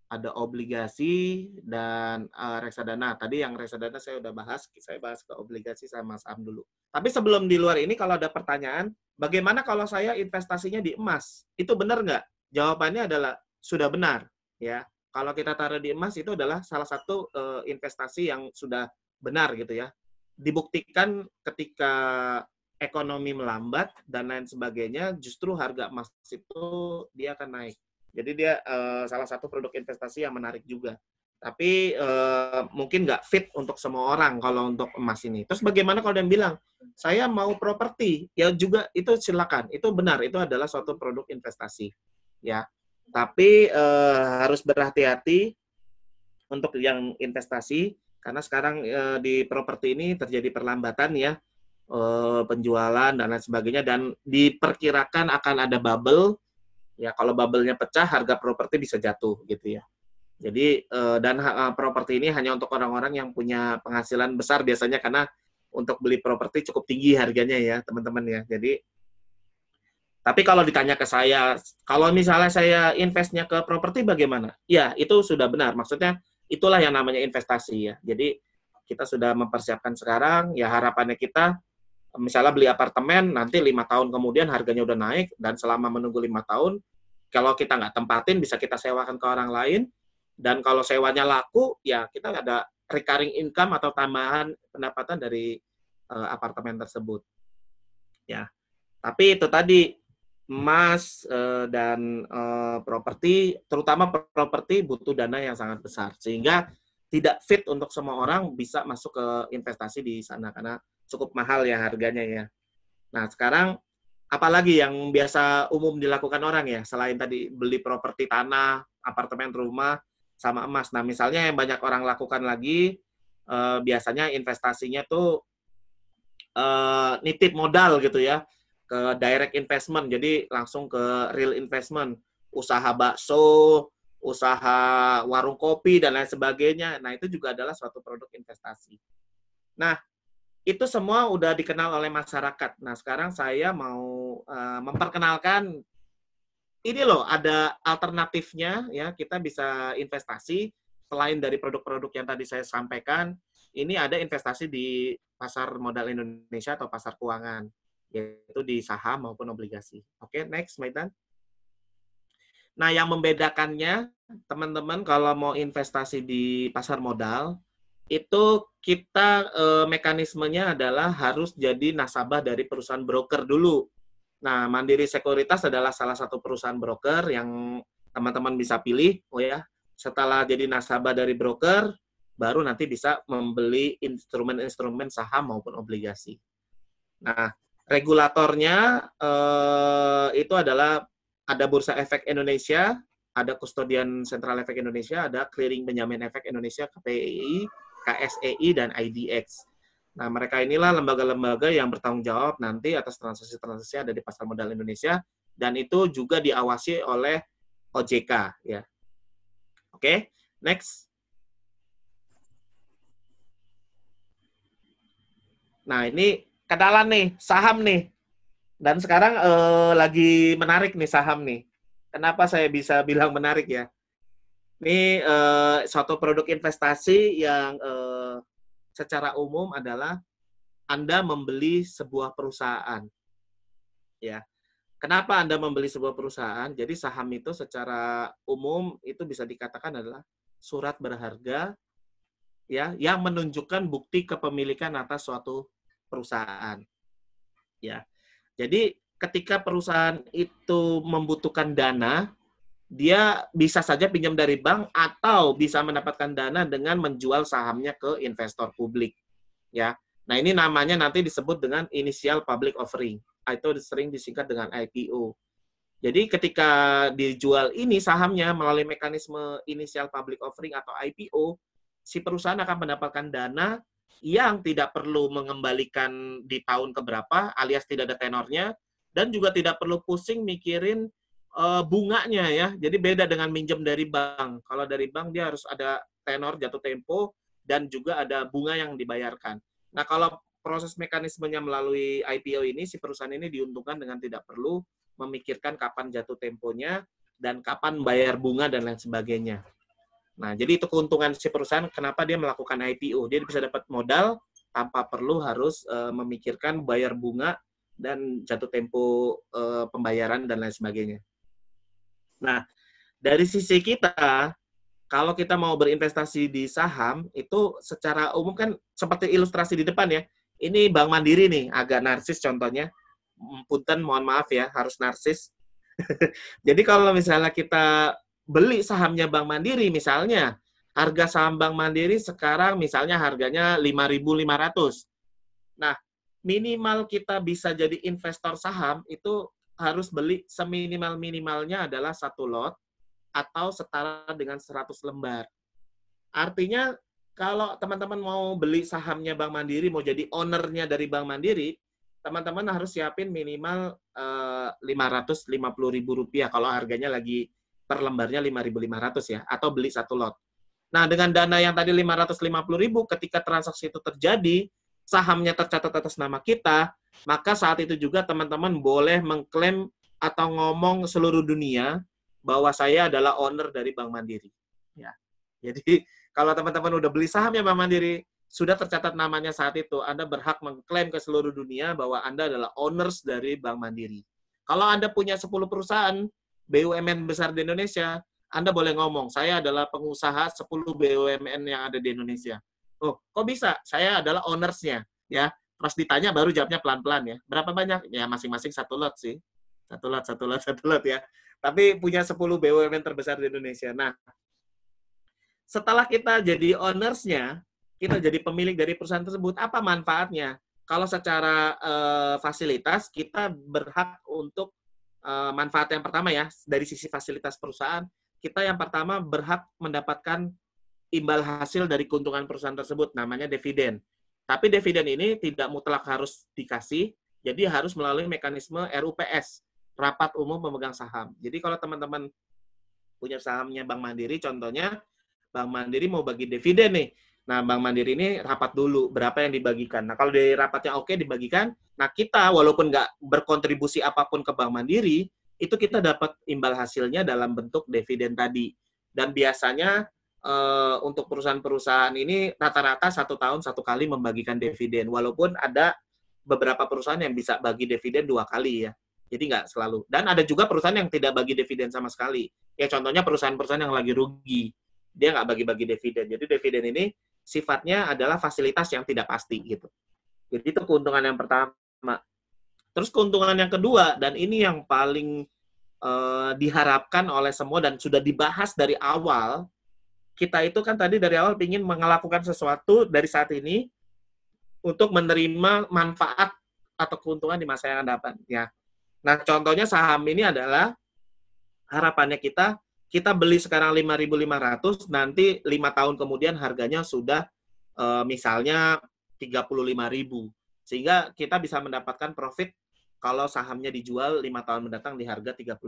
ada obligasi, dan reksadana. Tadi yang reksadana saya udah bahas, saya bahas ke obligasi sama saham dulu. Tapi sebelum di luar ini, kalau ada pertanyaan, bagaimana kalau saya investasinya di emas? Itu benar nggak? Jawabannya adalah sudah benar. Ya, kalau kita taruh di emas itu adalah salah satu investasi yang sudah benar gitu ya. Dibuktikan ketika ekonomi melambat dan lain sebagainya, justru harga emas itu dia akan naik. Jadi dia salah satu produk investasi yang menarik juga. Tapi mungkin nggak fit untuk semua orang kalau untuk emas ini. Terus bagaimana kalau dia bilang, saya mau properti, ya juga itu silakan. Itu benar, itu adalah suatu produk investasi. Ya, tapi harus berhati-hati untuk yang investasi, karena sekarang di properti ini terjadi perlambatan ya, penjualan dan lain sebagainya, dan diperkirakan akan ada bubble. Ya, kalau bubble-nya pecah, harga properti bisa jatuh gitu ya. Jadi dan properti ini hanya untuk orang-orang yang punya penghasilan besar biasanya, karena untuk beli properti cukup tinggi harganya ya, teman-teman ya. Jadi tapi kalau ditanya ke saya, kalau misalnya saya investnya ke properti bagaimana? Ya, itu sudah benar. Maksudnya itulah yang namanya investasi ya. Jadi kita sudah mempersiapkan sekarang, ya harapannya kita misalnya beli apartemen, nanti 5 tahun kemudian harganya udah naik, dan selama menunggu 5 tahun, kalau kita nggak tempatin, bisa kita sewakan ke orang lain, dan kalau sewanya laku, ya kita ada recurring income atau tambahan pendapatan dari apartemen tersebut. Ya, tapi itu tadi, emas dan properti, terutama properti butuh dana yang sangat besar, sehingga tidak fit untuk semua orang bisa masuk ke investasi di sana, karena cukup mahal ya harganya ya. Nah, sekarang apalagi yang biasa umum dilakukan orang ya, selain tadi beli properti tanah, apartemen, rumah, sama emas. Nah, misalnya yang banyak orang lakukan lagi, biasanya investasinya tuh nitip modal gitu ya, ke direct investment, jadi langsung ke real investment, usaha bakso, usaha warung kopi, dan lain sebagainya. Nah, itu juga adalah suatu produk investasi. Nah, itu semua udah dikenal oleh masyarakat. Nah, sekarang saya mau memperkenalkan ini loh, ada alternatifnya ya, kita bisa investasi selain dari produk-produk yang tadi saya sampaikan. Ini ada investasi di pasar modal Indonesia atau pasar keuangan. yaitu di saham maupun obligasi. Oke, next, Maitan. Nah, yang membedakannya, teman-teman kalau mau investasi di pasar modal, itu kita mekanismenya adalah harus jadi nasabah dari perusahaan broker dulu. Nah, Mandiri Sekuritas adalah salah satu perusahaan broker yang teman-teman bisa pilih. Oh ya, setelah jadi nasabah dari broker, baru nanti bisa membeli instrumen-instrumen saham maupun obligasi. Nah, regulatornya itu adalah ada Bursa Efek Indonesia, ada Kustodian Sentral Efek Indonesia, ada Clearing Penjamin Efek Indonesia, KPI, KSEI, dan IDX. Nah, mereka inilah lembaga-lembaga yang bertanggung jawab nanti atas transaksi-transaksi ada di pasar modal Indonesia, dan itu juga diawasi oleh OJK. Ya. Oke, next. Nah, ini kenalan nih, saham nih. Dan sekarang lagi menarik nih saham nih. Kenapa saya bisa bilang menarik ya? Ini suatu produk investasi yang secara umum adalah Anda membeli sebuah perusahaan. Ya. Kenapa Anda membeli sebuah perusahaan? Jadi saham itu secara umum itu bisa dikatakan adalah surat berharga ya yang menunjukkan bukti kepemilikan atas suatu perusahaan. Ya. Jadi ketika perusahaan itu membutuhkan dana, dia bisa saja pinjam dari bank atau bisa mendapatkan dana dengan menjual sahamnya ke investor publik. Ya. Nah, ini namanya nanti disebut dengan initial public offering. Itu sering disingkat dengan IPO. Jadi ketika dijual ini sahamnya melalui mekanisme initial public offering atau IPO, si perusahaan akan mendapatkan dana yang tidak perlu mengembalikan di tahun keberapa, alias tidak ada tenornya, dan juga tidak perlu pusing mikirin bunganya ya. Jadi beda dengan minjem dari bank. Kalau dari bank dia harus ada tenor jatuh tempo dan juga ada bunga yang dibayarkan. Nah, kalau proses mekanismenya melalui IPO ini, si perusahaan ini diuntungkan dengan tidak perlu memikirkan kapan jatuh temponya dan kapan bayar bunga dan lain sebagainya. Nah, jadi itu keuntungan si perusahaan kenapa dia melakukan IPO. Dia bisa dapat modal tanpa perlu harus memikirkan bayar bunga dan jatuh tempo pembayaran dan lain sebagainya. Nah, dari sisi kita, kalau kita mau berinvestasi di saham, itu secara umum kan seperti ilustrasi di depan ya. Ini Bank Mandiri nih, agak narsis contohnya. Punten, mohon maaf ya, harus narsis. Jadi kalau misalnya kita beli sahamnya Bank Mandiri, misalnya, harga saham Bank Mandiri sekarang misalnya harganya 5.500. Nah, minimal kita bisa jadi investor saham, itu harus beli seminimal-minimalnya adalah 1 lot atau setara dengan 100 lembar. Artinya, kalau teman-teman mau beli sahamnya Bank Mandiri, mau jadi owner-nya dari Bank Mandiri, teman-teman harus siapin minimal Rp550.000 kalau harganya lagi per lembarnya 5.500 ya, atau beli 1 lot. Nah, dengan dana yang tadi 550.000, ketika transaksi itu terjadi, sahamnya tercatat atas nama kita, maka saat itu juga teman-teman boleh mengklaim atau ngomong seluruh dunia bahwa saya adalah owner dari Bank Mandiri. Ya. Jadi, kalau teman-teman udah beli sahamnya Bank Mandiri, sudah tercatat namanya saat itu, Anda berhak mengklaim ke seluruh dunia bahwa Anda adalah owners dari Bank Mandiri. Kalau Anda punya 10 perusahaan BUMN besar di Indonesia, Anda boleh ngomong, saya adalah pengusaha 10 BUMN yang ada di Indonesia. Oh, kok bisa? Saya adalah ownersnya, ya. Pas ditanya baru jawabnya pelan-pelan ya. Berapa banyak? Ya masing-masing 1 lot sih. 1 lot ya. Tapi punya 10 BUMN terbesar di Indonesia. Nah, setelah kita jadi ownersnya, kita jadi pemilik dari perusahaan tersebut, apa manfaatnya? Kalau secara fasilitas, kita berhak untuk manfaat yang pertama ya, dari sisi fasilitas perusahaan, kita yang pertama berhak mendapatkan imbal hasil dari keuntungan perusahaan tersebut, namanya dividen. Tapi dividen ini tidak mutlak harus dikasih, jadi harus melalui mekanisme RUPS, Rapat Umum Pemegang Saham. Jadi kalau teman-teman punya sahamnya Bank Mandiri, contohnya Bank Mandiri mau bagi dividen nih. Nah, Bank Mandiri ini rapat dulu, berapa yang dibagikan. Nah, kalau dari rapatnya oke dibagikan, nah kita walaupun nggak berkontribusi apapun ke Bank Mandiri, itu kita dapat imbal hasilnya dalam bentuk dividen tadi. Dan biasanya untuk perusahaan-perusahaan ini rata-rata 1 tahun 1 kali membagikan dividen, walaupun ada beberapa perusahaan yang bisa bagi dividen 2 kali ya. Jadi nggak selalu. Dan ada juga perusahaan yang tidak bagi dividen sama sekali. Ya contohnya perusahaan-perusahaan yang lagi rugi. Dia nggak bagi-bagi dividen. Jadi dividen ini sifatnya adalah fasilitas yang tidak pasti gitu. Jadi itu keuntungan yang pertama. Terus keuntungan yang kedua, dan ini yang paling diharapkan oleh semua dan sudah dibahas dari awal, kita itu kan tadi dari awal ingin melakukan sesuatu dari saat ini untuk menerima manfaat atau keuntungan di masa yang akan datang. Ya. Nah, contohnya saham ini adalah harapannya kita beli sekarang 5.500, nanti 5 tahun kemudian harganya sudah misalnya 35.000. Sehingga kita bisa mendapatkan profit kalau sahamnya dijual 5 tahun mendatang di harga 35.000.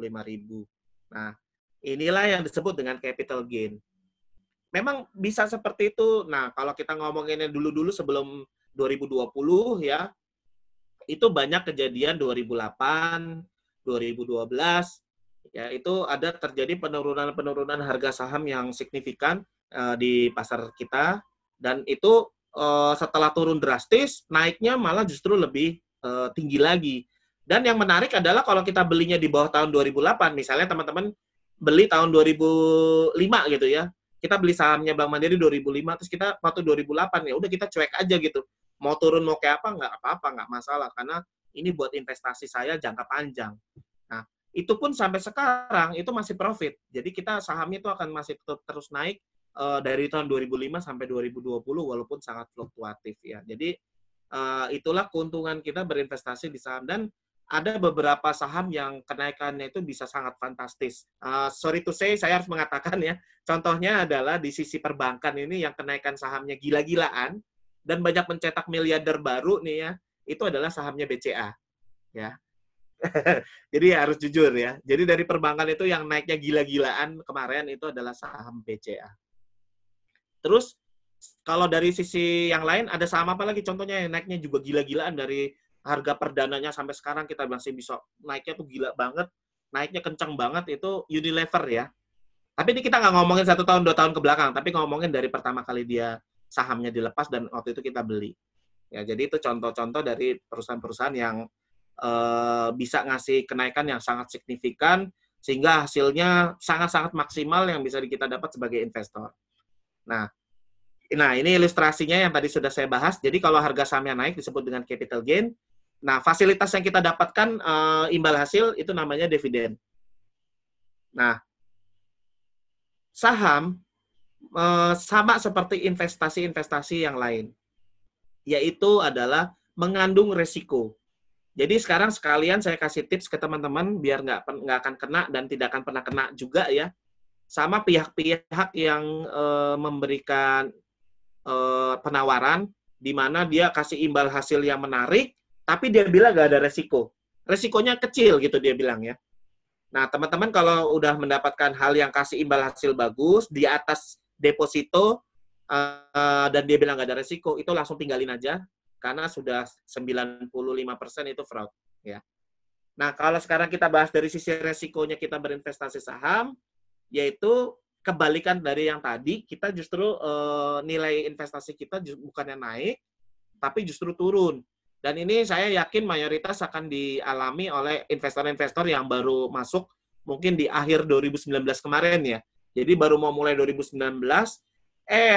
Nah, inilah yang disebut dengan capital gain. Memang bisa seperti itu. Nah, kalau kita ngomonginnya dulu-dulu sebelum 2020 ya, itu banyak kejadian 2008, 2012, ya itu ada terjadi penurunan harga saham yang signifikan di pasar kita, dan itu setelah turun drastis, naiknya malah justru lebih tinggi lagi. Dan yang menarik adalah kalau kita belinya di bawah tahun 2008, misalnya teman-teman beli tahun 2005 gitu ya, kita beli sahamnya Bank Mandiri 2005, terus kita waktu 2008, ya udah kita cuek aja gitu. Mau turun mau kayak apa, nggak apa-apa, nggak masalah, karena ini buat investasi saya jangka panjang. Nah, itu pun sampai sekarang itu masih profit. Jadi kita sahamnya itu akan masih terus naik dari tahun 2005 sampai 2020 walaupun sangat fluktuatif ya. Jadi itulah keuntungan kita berinvestasi di saham, dan ada beberapa saham yang kenaikannya itu bisa sangat fantastis. Sorry to say, saya harus mengatakan ya, contohnya adalah di sisi perbankan ini yang kenaikan sahamnya gila-gilaan dan banyak mencetak miliarder baru nih ya, itu adalah sahamnya BCA. Ya. Jadi harus jujur ya. Jadi dari perbankan itu yang naiknya gila-gilaan kemarin itu adalah saham BCA. Terus kalau dari sisi yang lain ada saham apa lagi contohnya yang naiknya juga gila-gilaan, dari harga perdananya sampai sekarang kita masih bisa naiknya tuh gila banget, naiknya kencang banget, itu Unilever ya. Tapi ini kita nggak ngomongin 1 tahun 2 tahun ke belakang, tapi ngomongin dari pertama kali dia sahamnya dilepas dan waktu itu kita beli. Ya, jadi itu contoh-contoh dari perusahaan-perusahaan yang bisa ngasih kenaikan yang sangat signifikan sehingga hasilnya sangat-sangat maksimal yang bisa kita dapat sebagai investor. Nah, ini ilustrasinya yang tadi sudah saya bahas. Jadi kalau harga sahamnya naik disebut dengan capital gain. Nah, fasilitas yang kita dapatkan imbal hasil itu namanya dividen. Nah, saham sama seperti investasi-investasi yang lain, yaitu adalah mengandung resiko. Jadi sekarang sekalian saya kasih tips ke teman-teman biar nggak akan kena dan tidak akan pernah kena juga ya, sama pihak-pihak yang memberikan penawaran di mana dia kasih imbal hasil yang menarik, tapi dia bilang nggak ada resiko. Resikonya kecil gitu dia bilang ya. Nah, teman-teman kalau udah mendapatkan hal yang kasih imbal hasil bagus di atas deposito dan dia bilang nggak ada resiko, itu langsung tinggalin aja karena sudah 95% itu fraud ya. Nah, kalau sekarang kita bahas dari sisi resikonya kita berinvestasi saham, yaitu kebalikan dari yang tadi, kita justru nilai investasi kita bukannya naik, tapi justru turun. Dan ini saya yakin mayoritas akan dialami oleh investor-investor yang baru masuk mungkin di akhir 2019 kemarin ya. Jadi baru mau mulai 2019,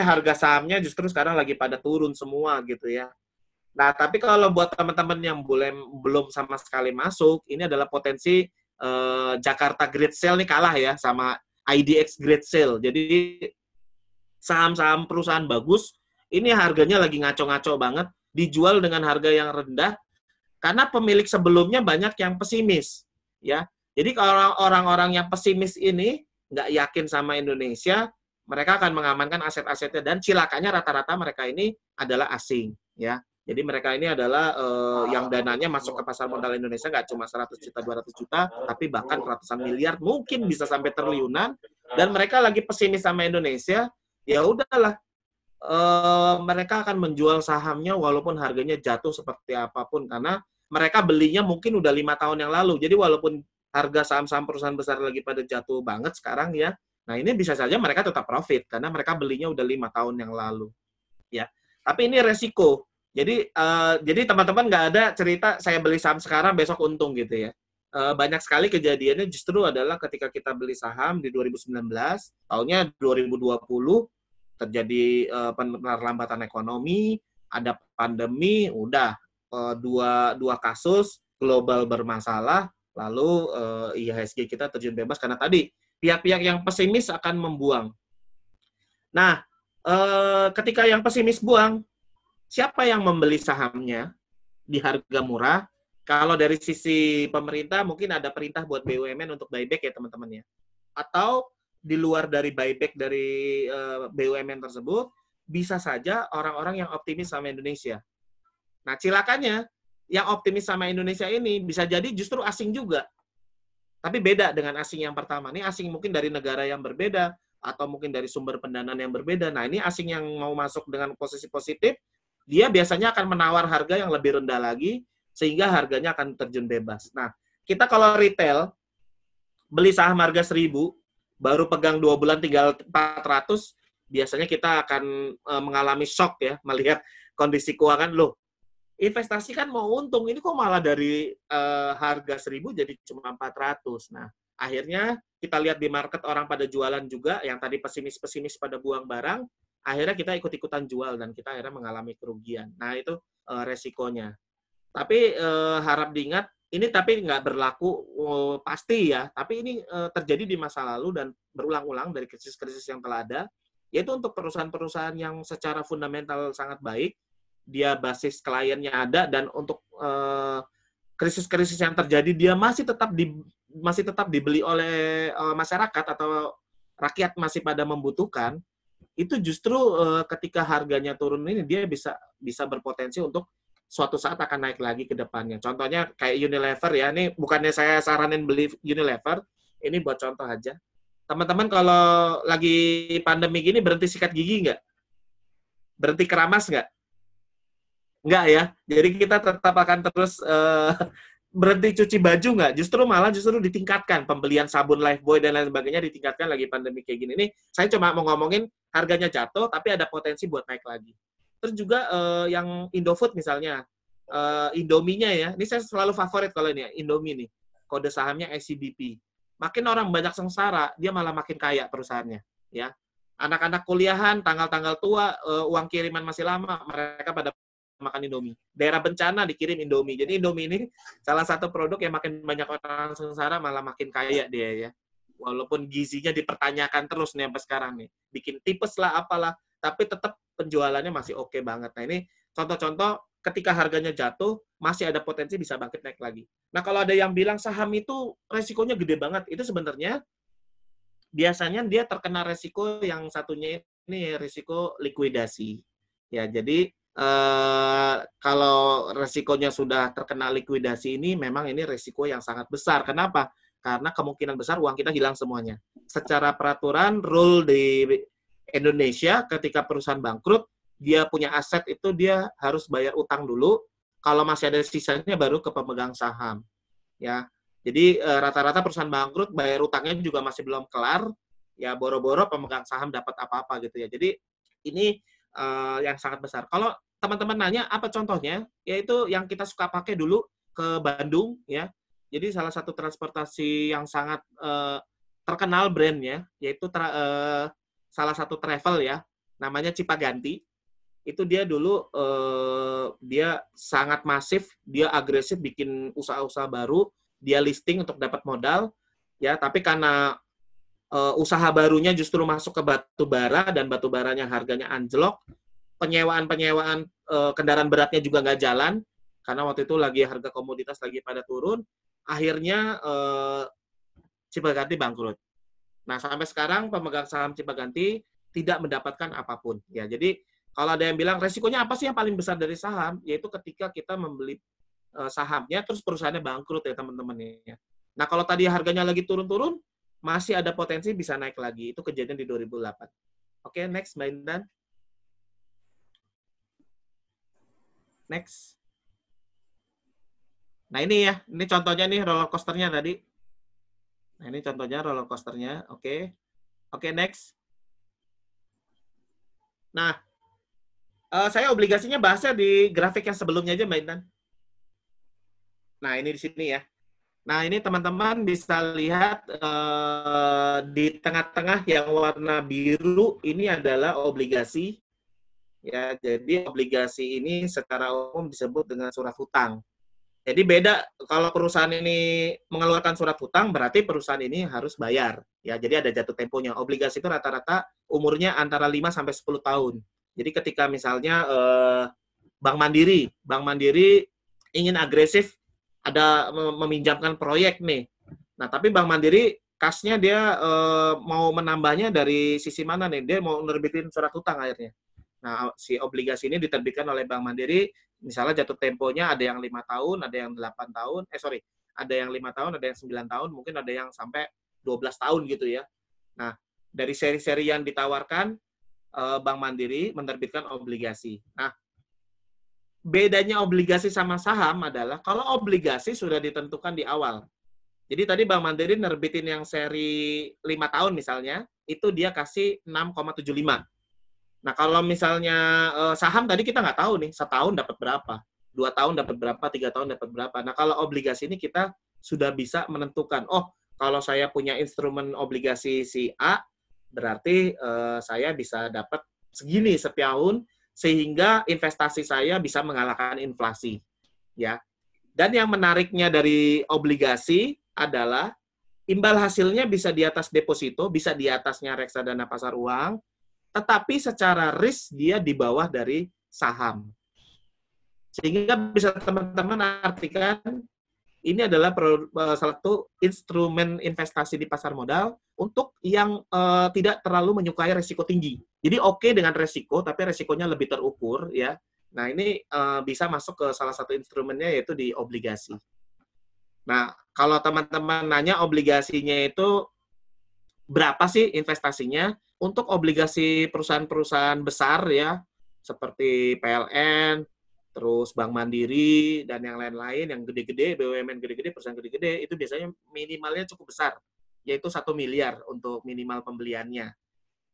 harga sahamnya justru sekarang lagi pada turun semua gitu ya. Nah, tapi kalau buat teman-teman yang belum sama sekali masuk, ini adalah potensi Jakarta Great Sale nih kalah ya sama IDX Great Sale. Jadi saham-saham perusahaan bagus, ini harganya lagi ngaco-ngaco banget, dijual dengan harga yang rendah, karena pemilik sebelumnya banyak yang pesimis. Ya, jadi kalau orang-orang yang pesimis ini nggak yakin sama Indonesia, mereka akan mengamankan aset-asetnya, dan cilakanya rata-rata mereka ini adalah asing. Ya, jadi mereka ini adalah yang dananya masuk ke pasar modal Indonesia nggak cuma 100 juta, 200 juta, tapi bahkan ratusan miliar, mungkin bisa sampai triliunan, dan mereka lagi pesimis sama Indonesia, ya udahlah, mereka akan menjual sahamnya walaupun harganya jatuh seperti apapun, karena mereka belinya mungkin udah 5 tahun yang lalu. Jadi walaupun harga saham-saham perusahaan besar lagi pada jatuh banget sekarang ya, nah ini bisa saja mereka tetap profit karena mereka belinya udah 5 tahun yang lalu. Ya, tapi ini resiko. Jadi teman-teman nggak ada cerita saya beli saham sekarang besok untung gitu ya. Banyak sekali kejadiannya justru adalah ketika kita beli saham di 2019, tahunnya 2020 terjadi penerlambatan ekonomi, ada pandemi, udah dua kasus global bermasalah, lalu IHSG kita terjun bebas karena tadi pihak-pihak yang pesimis akan membuang. Nah, ketika yang pesimis buang, siapa yang membeli sahamnya di harga murah? Kalau dari sisi pemerintah mungkin ada perintah buat BUMN untuk buyback ya teman-teman ya. Atau di luar dari buyback dari BUMN tersebut, bisa saja orang-orang yang optimis sama Indonesia. Nah, cilakannya yang optimis sama Indonesia ini bisa jadi justru asing juga. Tapi beda dengan asing yang pertama. Ini asing mungkin dari negara yang berbeda, atau mungkin dari sumber pendanaan yang berbeda. Nah, ini asing yang mau masuk dengan posisi positif, dia biasanya akan menawar harga yang lebih rendah lagi, sehingga harganya akan terjun bebas. Nah, kita kalau retail, beli saham harga 1.000, baru pegang 2 bulan tinggal 400, biasanya kita akan mengalami shock ya, melihat kondisi keuangan, loh, investasi kan mau untung, ini kok malah dari harga 1.000 jadi cuma 400. Nah, akhirnya kita lihat di market orang pada jualan juga, yang tadi pesimis-pesimis pada buang barang, akhirnya kita ikut-ikutan jual dan kita akhirnya mengalami kerugian. Nah, itu resikonya. Tapi harap diingat, ini tapi nggak berlaku pasti ya, tapi ini terjadi di masa lalu dan berulang-ulang dari krisis-krisis yang telah ada, yaitu untuk perusahaan-perusahaan yang secara fundamental sangat baik, dia basis kliennya ada, dan untuk krisis-krisis yang terjadi dia masih tetap dibeli oleh masyarakat atau rakyat masih pada membutuhkan, itu justru ketika harganya turun ini dia bisa berpotensi untuk suatu saat akan naik lagi ke depannya. Contohnya kayak Unilever ya, ini bukannya saya saranin beli Unilever, ini buat contoh aja. Teman-teman kalau lagi pandemi gini berhenti sikat gigi nggak? Berhenti keramas nggak? Nggak ya. Jadi kita tetap akan terus berhenti cuci baju nggak? Justru ditingkatkan. Pembelian sabun Lifebuoy dan lain sebagainya ditingkatkan lagi pandemi kayak gini. Ini saya cuma mau ngomongin harganya jatuh, tapi ada potensi buat naik lagi. Terus juga yang Indofood misalnya, Indomie-nya ya, ini saya selalu favorit kalau ini ya, Indomie nih, kode sahamnya SCBP. Makin orang banyak sengsara, dia malah makin kaya perusahaannya. Ya, anak-anak kuliahan, tanggal-tanggal tua, uang kiriman masih lama, mereka pada makan Indomie. Daerah bencana dikirim Indomie. Jadi Indomie ini salah satu produk yang makin banyak orang sengsara, malah makin kaya dia ya. Walaupun gizinya dipertanyakan terus nih sampai sekarang nih. Bikin tipes lah, apalah. Tapi tetap penjualannya masih oke banget. Nah, ini contoh-contoh ketika harganya jatuh, masih ada potensi bisa bangkit naik lagi. Nah, kalau ada yang bilang saham itu resikonya gede banget, itu sebenarnya biasanya dia terkena resiko yang satunya ini resiko likuidasi. Ya, jadi kalau resikonya sudah terkena likuidasi ini, memang ini resiko yang sangat besar. Kenapa? Karena kemungkinan besar uang kita hilang semuanya. Secara peraturan, rule di Indonesia ketika perusahaan bangkrut, dia punya aset itu dia harus bayar utang dulu. Kalau masih ada sisanya baru ke pemegang saham. Ya, jadi rata-rata perusahaan bangkrut bayar utangnya juga masih belum kelar. Ya boro-boro pemegang saham dapat apa-apa gitu ya. Jadi ini yang sangat besar. Kalau teman-teman nanya apa contohnya, yaitu yang kita suka pakai dulu ke Bandung ya. Jadi salah satu transportasi yang sangat terkenal brandnya, yaitu salah satu travel ya, namanya Cipaganti. Itu dia dulu dia sangat masif, dia agresif bikin usaha-usaha baru, dia listing untuk dapat modal ya, tapi karena usaha barunya justru masuk ke batu bara dan batu baranya harganya anjlok, penyewaan kendaraan beratnya juga nggak jalan karena waktu itu lagi harga komoditas lagi pada turun, akhirnya Cipaganti bangkrut. Nah, sampai sekarang pemegang saham Cipaganti tidak mendapatkan apapun. Ya, jadi kalau ada yang bilang resikonya apa sih yang paling besar dari saham, yaitu ketika kita membeli sahamnya terus perusahaannya bangkrut ya teman-teman ya. Nah, kalau tadi harganya lagi turun-turun, masih ada potensi bisa naik lagi. Itu kejadian di 2008. Oke, next Mbak Intan. Next. Nah, ini ya, ini contohnya nih roller coasternya tadi. Nah, ini contohnya roller coasternya. Oke. Oke, next. Nah, Saya obligasinya bahasnya di grafik yang sebelumnya aja, Mbak Intan. Nah, ini di sini ya. Nah, ini teman-teman bisa lihat di tengah-tengah yang warna biru ini adalah obligasi. Ya, jadi obligasi ini secara umum disebut dengan surat hutang. Jadi beda kalau perusahaan ini mengeluarkan surat hutang berarti perusahaan ini harus bayar. Ya, jadi ada jatuh temponya. Obligasi itu rata-rata umurnya antara 5 sampai 10 tahun. Jadi ketika misalnya Bank Mandiri ingin agresif ada meminjamkan proyek nih. Nah, tapi Bank Mandiri kasnya dia mau menambahnya dari sisi mana nih? Dia mau nerbitin surat hutang akhirnya. Nah, si obligasi ini diterbitkan oleh Bank Mandiri, misalnya jatuh temponya ada yang 5 tahun, ada yang 8 tahun, ada yang 5 tahun, ada yang 9 tahun, mungkin ada yang sampai 12 tahun gitu ya. Nah, dari seri-seri yang ditawarkan, Bank Mandiri menerbitkan obligasi. Nah, bedanya obligasi sama saham adalah kalau obligasi sudah ditentukan di awal. Jadi tadi Bank Mandiri nerbitin yang seri 5 tahun misalnya, itu dia kasih 6,75. Nah, kalau misalnya saham tadi kita nggak tahu nih, setahun dapat berapa, 2 tahun dapat berapa, 3 tahun dapat berapa. Nah, kalau obligasi ini kita sudah bisa menentukan, oh, kalau saya punya instrumen obligasi si A, berarti saya bisa dapat segini setahun, sehingga investasi saya bisa mengalahkan inflasi. Ya. Dan yang menariknya dari obligasi adalah imbal hasilnya bisa di atas deposito, bisa di atasnya reksadana pasar uang, tetapi secara risk dia di bawah dari saham. Sehingga bisa teman-teman artikan ini adalah salah satu instrumen investasi di pasar modal untuk yang tidak terlalu menyukai resiko tinggi. Jadi oke dengan resiko, tapi resikonya lebih terukur ya. Nah, ini bisa masuk ke salah satu instrumennya yaitu di obligasi. Nah, kalau teman-teman nanya obligasinya itu berapa sih investasinya? Untuk obligasi perusahaan-perusahaan besar ya, seperti PLN, terus Bank Mandiri, dan yang lain-lain, yang gede-gede, BUMN gede-gede, perusahaan gede-gede, itu biasanya minimalnya cukup besar, yaitu 1 miliar untuk minimal pembeliannya.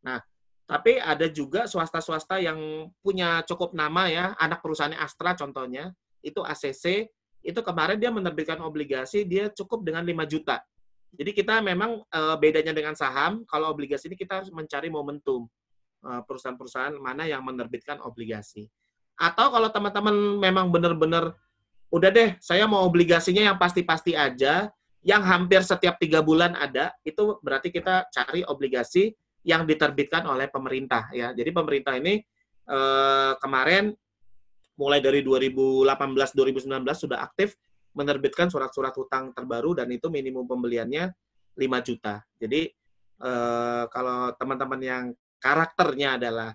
Nah, tapi ada juga swasta-swasta yang punya cukup nama ya, anak perusahaannya Astra contohnya, itu ACC, itu kemarin dia menerbitkan obligasi, dia cukup dengan 5 juta. Jadi kita memang bedanya dengan saham, kalau obligasi ini kita harus mencari momentum perusahaan-perusahaan mana yang menerbitkan obligasi. Atau kalau teman-teman memang benar-benar, udah deh, saya mau obligasinya yang pasti-pasti aja, yang hampir setiap 3 bulan ada, itu berarti kita cari obligasi yang diterbitkan oleh pemerintah. Ya. Jadi pemerintah ini kemarin, mulai dari 2018-2019 sudah aktif menerbitkan surat-surat hutang terbaru dan itu minimum pembeliannya 5 juta. Jadi kalau teman-teman yang karakternya adalah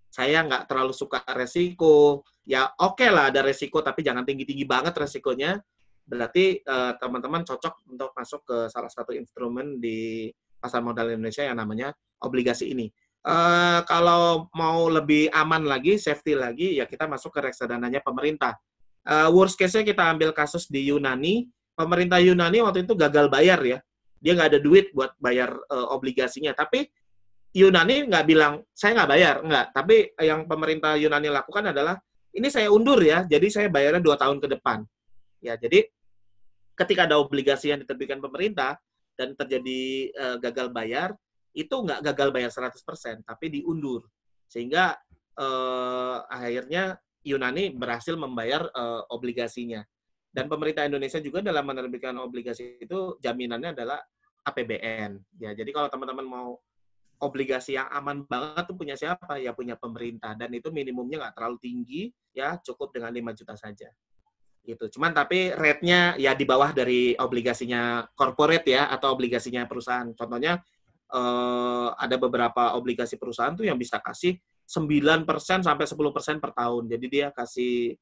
saya nggak terlalu suka resiko, ya oke lah ada resiko tapi jangan tinggi-tinggi banget resikonya, berarti teman-teman cocok untuk masuk ke salah satu instrumen di pasar modal Indonesia yang namanya obligasi ini. Kalau mau lebih aman lagi, safety lagi, ya kita masuk ke reksadananya pemerintah. Worst case-nya kita ambil kasus di Yunani, pemerintah Yunani waktu itu gagal bayar ya. Dia nggak ada duit buat bayar obligasinya. Tapi Yunani nggak bilang, saya nggak bayar. Nggak. Tapi yang pemerintah Yunani lakukan adalah, ini saya undur ya, jadi saya bayarnya 2 tahun ke depan. Ya, jadi ketika ada obligasi yang diterbitkan pemerintah dan terjadi gagal bayar, itu nggak gagal bayar 100%, tapi diundur. Sehingga akhirnya Yunani berhasil membayar obligasinya. Dan pemerintah Indonesia juga dalam menerbitkan obligasi itu jaminannya adalah APBN. Ya, jadi kalau teman-teman mau obligasi yang aman banget tuh punya siapa? Ya punya pemerintah. Dan itu minimumnya nggak terlalu tinggi, ya cukup dengan 5 juta saja. Gitu. Cuman tapi rate-nya ya di bawah dari obligasinya corporate ya, atau obligasinya perusahaan. Contohnya ada beberapa obligasi perusahaan tuh yang bisa kasih 9% sampai 10% per tahun. Jadi dia kasih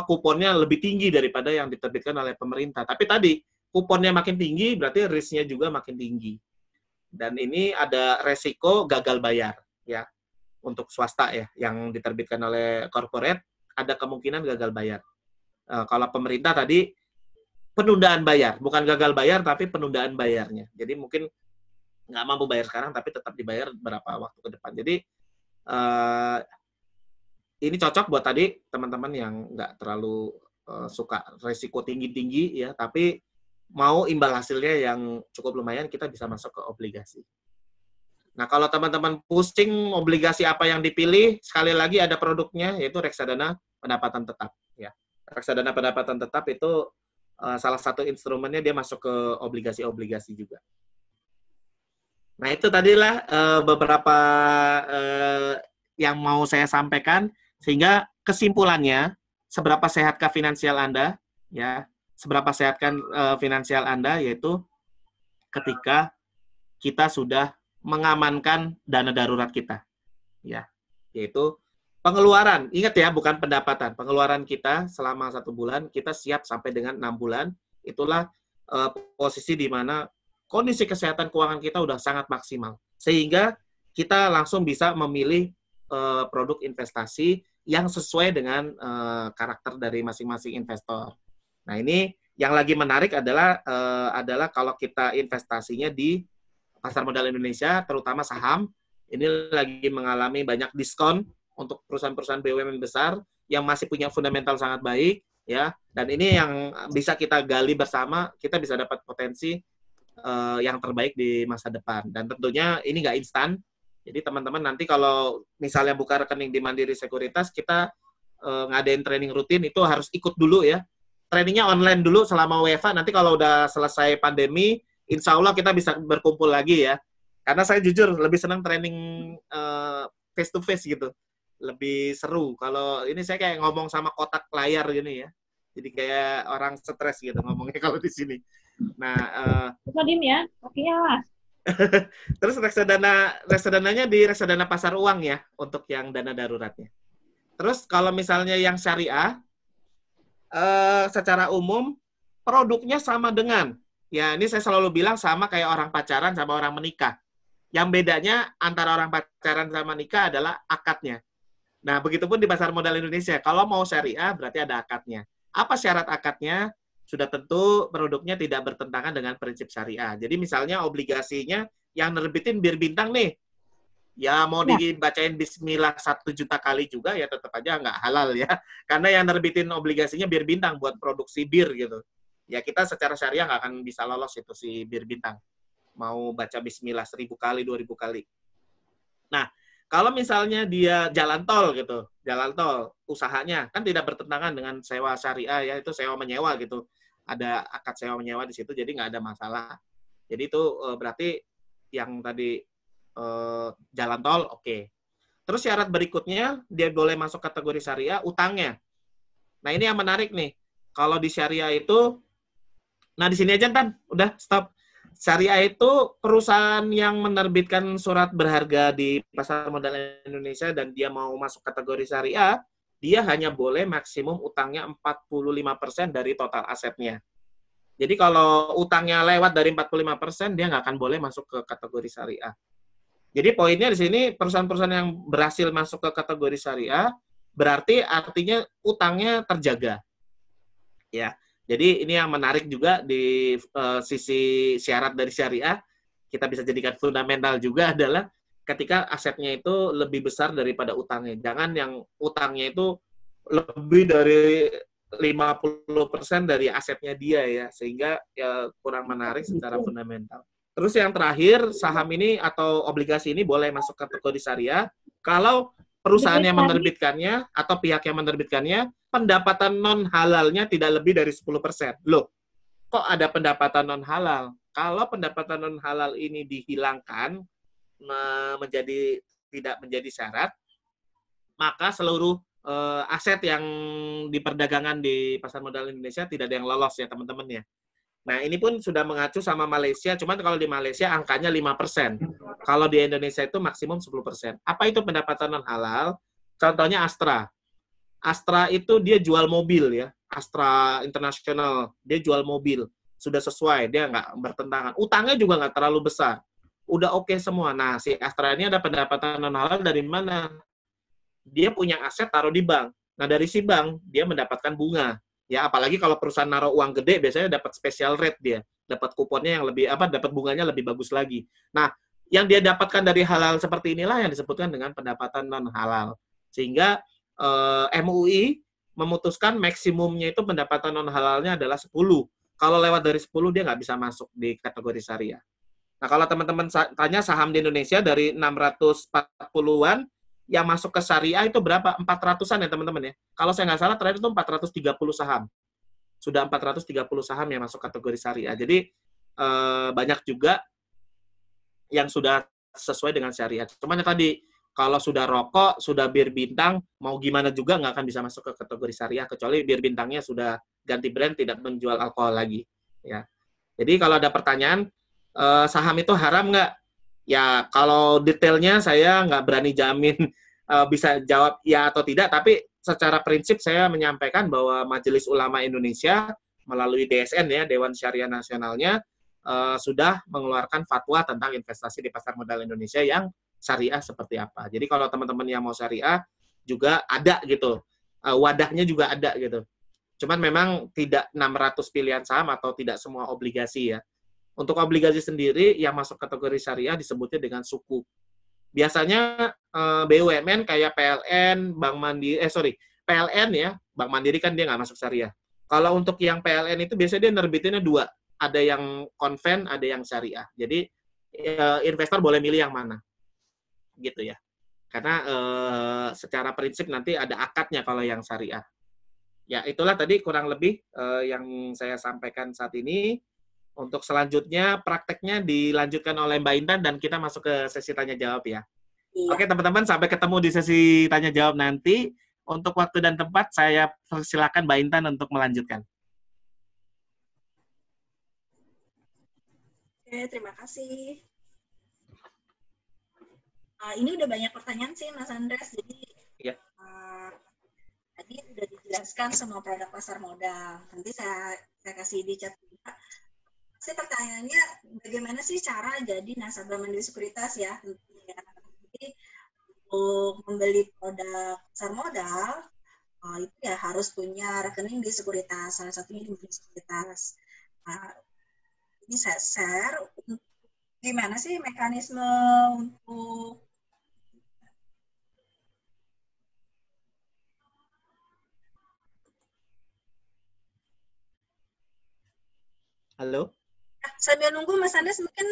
kuponnya lebih tinggi daripada yang diterbitkan oleh pemerintah. Tapi tadi kuponnya makin tinggi berarti risk-nya juga makin tinggi. Dan ini ada resiko gagal bayar ya. Untuk swasta ya yang diterbitkan oleh corporate ada kemungkinan gagal bayar. Kalau pemerintah tadi penundaan bayar, bukan gagal bayar tapi penundaan bayarnya. Jadi mungkin nggak mampu bayar sekarang tapi tetap dibayar berapa waktu ke depan. Jadi ini cocok buat tadi teman-teman yang nggak terlalu suka resiko tinggi-tinggi ya, tapi mau imbal hasilnya yang cukup lumayan, kita bisa masuk ke obligasi. Nah, kalau teman-teman pusing obligasi apa yang dipilih, sekali lagi ada produknya, yaitu reksadana pendapatan tetap. Ya. Reksadana pendapatan tetap itu salah satu instrumennya dia masuk ke obligasi-obligasi juga. Nah, itu tadilah beberapa yang mau saya sampaikan, sehingga kesimpulannya, seberapa sehatkah finansial Anda, ya, seberapa sehatkan finansial Anda, yaitu ketika kita sudah mengamankan dana darurat kita, ya, yaitu pengeluaran. Ingat ya, bukan pendapatan. Pengeluaran kita selama 1 bulan, kita siap sampai dengan 6 bulan. Itulah posisi di mana kondisi kesehatan keuangan kita udah sangat maksimal. Sehingga kita langsung bisa memilih produk investasi yang sesuai dengan karakter dari masing-masing investor. Nah, ini yang lagi menarik adalah kalau kita investasinya di pasar modal Indonesia, terutama saham, ini lagi mengalami banyak diskon untuk perusahaan-perusahaan BUMN besar yang masih punya fundamental sangat baik, ya. Dan ini yang bisa kita gali bersama, kita bisa dapat potensi yang terbaik di masa depan. Dan tentunya ini nggak instan. Jadi teman-teman nanti kalau misalnya buka rekening di Mandiri Sekuritas, kita ngadain training rutin, itu harus ikut dulu ya. Trainingnya online dulu selama WFA, nanti kalau udah selesai pandemi, insya Allah kita bisa berkumpul lagi ya. Karena saya jujur lebih senang training face to face gitu. Lebih seru. Kalau ini saya kayak ngomong sama kotak layar gini ya. Jadi kayak orang stres gitu ngomongnya kalau di sini. Nah, Dim ya, kakinya Mas. Terus reksadananya di reksadana pasar uang ya untuk yang dana daruratnya. Terus kalau misalnya yang syariah, secara umum produknya sama dengan, ya ini saya selalu bilang sama kayak orang pacaran sama orang menikah. Yang bedanya antara orang pacaran sama nikah adalah akadnya. Nah, begitupun di pasar modal Indonesia. Kalau mau syariah berarti ada akadnya. Apa syarat akadnya? Sudah tentu produknya tidak bertentangan dengan prinsip syariah. Jadi misalnya obligasinya yang nerbitin bir bintang nih, ya mau dibacain bismillah 1 juta kali juga ya tetap aja nggak halal ya. Karena yang nerbitin obligasinya bir bintang buat produksi bir gitu. Ya kita secara syariah nggak akan bisa lolos itu si bir bintang. Mau baca bismillah 1000 kali, 2000 kali. Nah, kalau misalnya dia jalan tol gitu, jalan tol usahanya kan tidak bertentangan dengan sewa syariah ya, itu sewa menyewa gitu. Ada akad sewa menyewa di situ, jadi nggak ada masalah. Jadi itu berarti yang tadi jalan tol oke. Terus syarat berikutnya dia boleh masuk kategori syariah utangnya. Nah ini yang menarik nih. Kalau di syariah itu, nah di sini aja Tan, udah stop. Syariah itu perusahaan yang menerbitkan surat berharga di pasar modal Indonesia dan dia mau masuk kategori syariah, dia hanya boleh maksimum utangnya 45% dari total asetnya. Jadi kalau utangnya lewat dari 45%, dia nggak akan boleh masuk ke kategori syariah. Jadi poinnya di sini, perusahaan-perusahaan yang berhasil masuk ke kategori syariah, berarti artinya utangnya terjaga. Ya. Jadi ini yang menarik juga di sisi syarat dari syariah, kita bisa jadikan fundamental juga adalah ketika asetnya itu lebih besar daripada utangnya. Jangan yang utangnya itu lebih dari 50% dari asetnya dia ya, sehingga ya kurang menarik secara fundamental. Terus yang terakhir, saham ini atau obligasi ini boleh masuk kategori syariah kalau perusahaan yang menerbitkannya atau pihak yang menerbitkannya pendapatan non halalnya tidak lebih dari 10%. Loh, kok ada pendapatan non halal? Kalau pendapatan non halal ini dihilangkan menjadi tidak menjadi syarat, maka seluruh aset yang diperdagangkan di pasar modal Indonesia tidak ada yang lolos ya teman-teman ya. Nah, ini pun sudah mengacu sama Malaysia, cuman kalau di Malaysia angkanya 5%. Kalau di Indonesia itu maksimum 10%. Apa itu pendapatan non halal? Contohnya Astra. Astra itu dia jual mobil ya, Astra International, dia jual mobil, sudah sesuai, dia nggak bertentangan. Utangnya juga nggak terlalu besar, udah oke semua. Nah, si Astra ini ada pendapatan non halal dari mana? Dia punya aset taruh di bank. Nah, dari si bank dia mendapatkan bunga. Ya, apalagi kalau perusahaan naruh uang gede, biasanya dapat special rate dia, dapat kuponnya yang lebih dapat bunganya lebih bagus lagi. Nah, yang dia dapatkan dari halal seperti inilah yang disebutkan dengan pendapatan non halal. Sehingga MUI memutuskan maksimumnya itu pendapatan non halalnya adalah 10. Kalau lewat dari 10 dia nggak bisa masuk di kategori syariah. Nah, kalau teman-teman tanya saham di Indonesia dari 640-an yang masuk ke syariah itu berapa? 400-an ya teman-teman ya. Kalau saya nggak salah terakhir itu 430 saham. Sudah 430 saham yang masuk kategori syariah. Jadi banyak juga yang sudah sesuai dengan syariah. Cuman ya tadi, kalau sudah rokok, sudah bir bintang, mau gimana juga nggak akan bisa masuk ke kategori syariah, kecuali bir bintangnya sudah ganti brand, tidak menjual alkohol lagi. Ya. Jadi kalau ada pertanyaan, saham itu haram nggak? Ya, kalau detailnya saya nggak berani jamin bisa jawab ya atau tidak, tapi secara prinsip saya menyampaikan bahwa Majelis Ulama Indonesia melalui DSN ya, Dewan Syariah Nasionalnya, sudah mengeluarkan fatwa tentang investasi di pasar modal Indonesia yang syariah seperti apa. Jadi kalau teman-teman yang mau syariah juga ada gitu. Wadahnya juga ada gitu. Cuman memang tidak 600 pilihan saham atau tidak semua obligasi ya. Untuk obligasi sendiri yang masuk kategori syariah disebutnya dengan sukuk. Biasanya BUMN kayak PLN, Bank Mandiri, PLN ya, Bank Mandiri kan dia nggak masuk syariah. Kalau untuk yang PLN itu biasanya dia nerbitinnya 2. Ada yang konven, ada yang syariah. Jadi investor boleh milih yang mana. Gitu ya. Karena secara prinsip nanti ada akadnya kalau yang syariah. Ya, itulah tadi kurang lebih yang saya sampaikan saat ini. Untuk selanjutnya prakteknya dilanjutkan oleh Mbak Intan dan kita masuk ke sesi tanya jawab ya. Iya. Oke, teman-teman, sampai ketemu di sesi tanya jawab nanti. Untuk waktu dan tempat saya persilakan Mbak Intan untuk melanjutkan. Oke, terima kasih. Ini udah banyak pertanyaan sih, Mas Andres. Jadi, ya. Tadi udah dijelaskan semua produk pasar modal. Nanti saya kasih di chat juga. Pasti pertanyaannya, bagaimana sih cara jadi nasabah Mandiri Sekuritas ya? Jadi, untuk membeli produk pasar modal, itu ya harus punya rekening di sekuritas. Salah satunya di Mandiri Sekuritas. Ini saya share gimana sih mekanisme untuk Halo? Sambil nunggu Mas Andes mungkin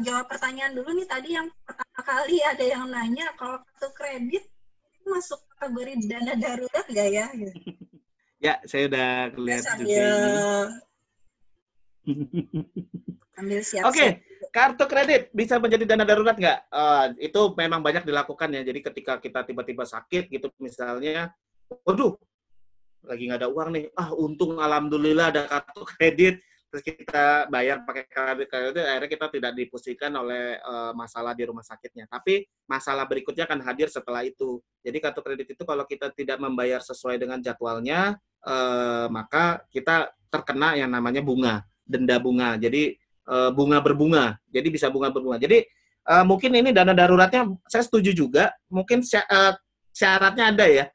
jawab pertanyaan dulu nih. Tadi yang pertama kali ada yang nanya kalau kartu kredit itu masuk kategori dana darurat nggak ya? Ya, saya udah lihat juga Ambil siap. Oke, kartu kredit bisa menjadi dana darurat nggak? Itu memang banyak dilakukan ya. Jadi ketika kita tiba-tiba sakit gitu misalnya, waduh, lagi nggak ada uang nih. Untung alhamdulillah ada kartu kredit. Terus kita bayar pakai kredit, akhirnya kita tidak dipusingkan oleh masalah di rumah sakitnya. Tapi masalah berikutnya akan hadir setelah itu. Jadi kartu kredit itu kalau kita tidak membayar sesuai dengan jadwalnya, maka kita terkena yang namanya bunga, denda bunga. Jadi bunga berbunga. Jadi bisa bunga berbunga. Jadi mungkin ini dana daruratnya saya setuju juga. Mungkin syaratnya ada ya.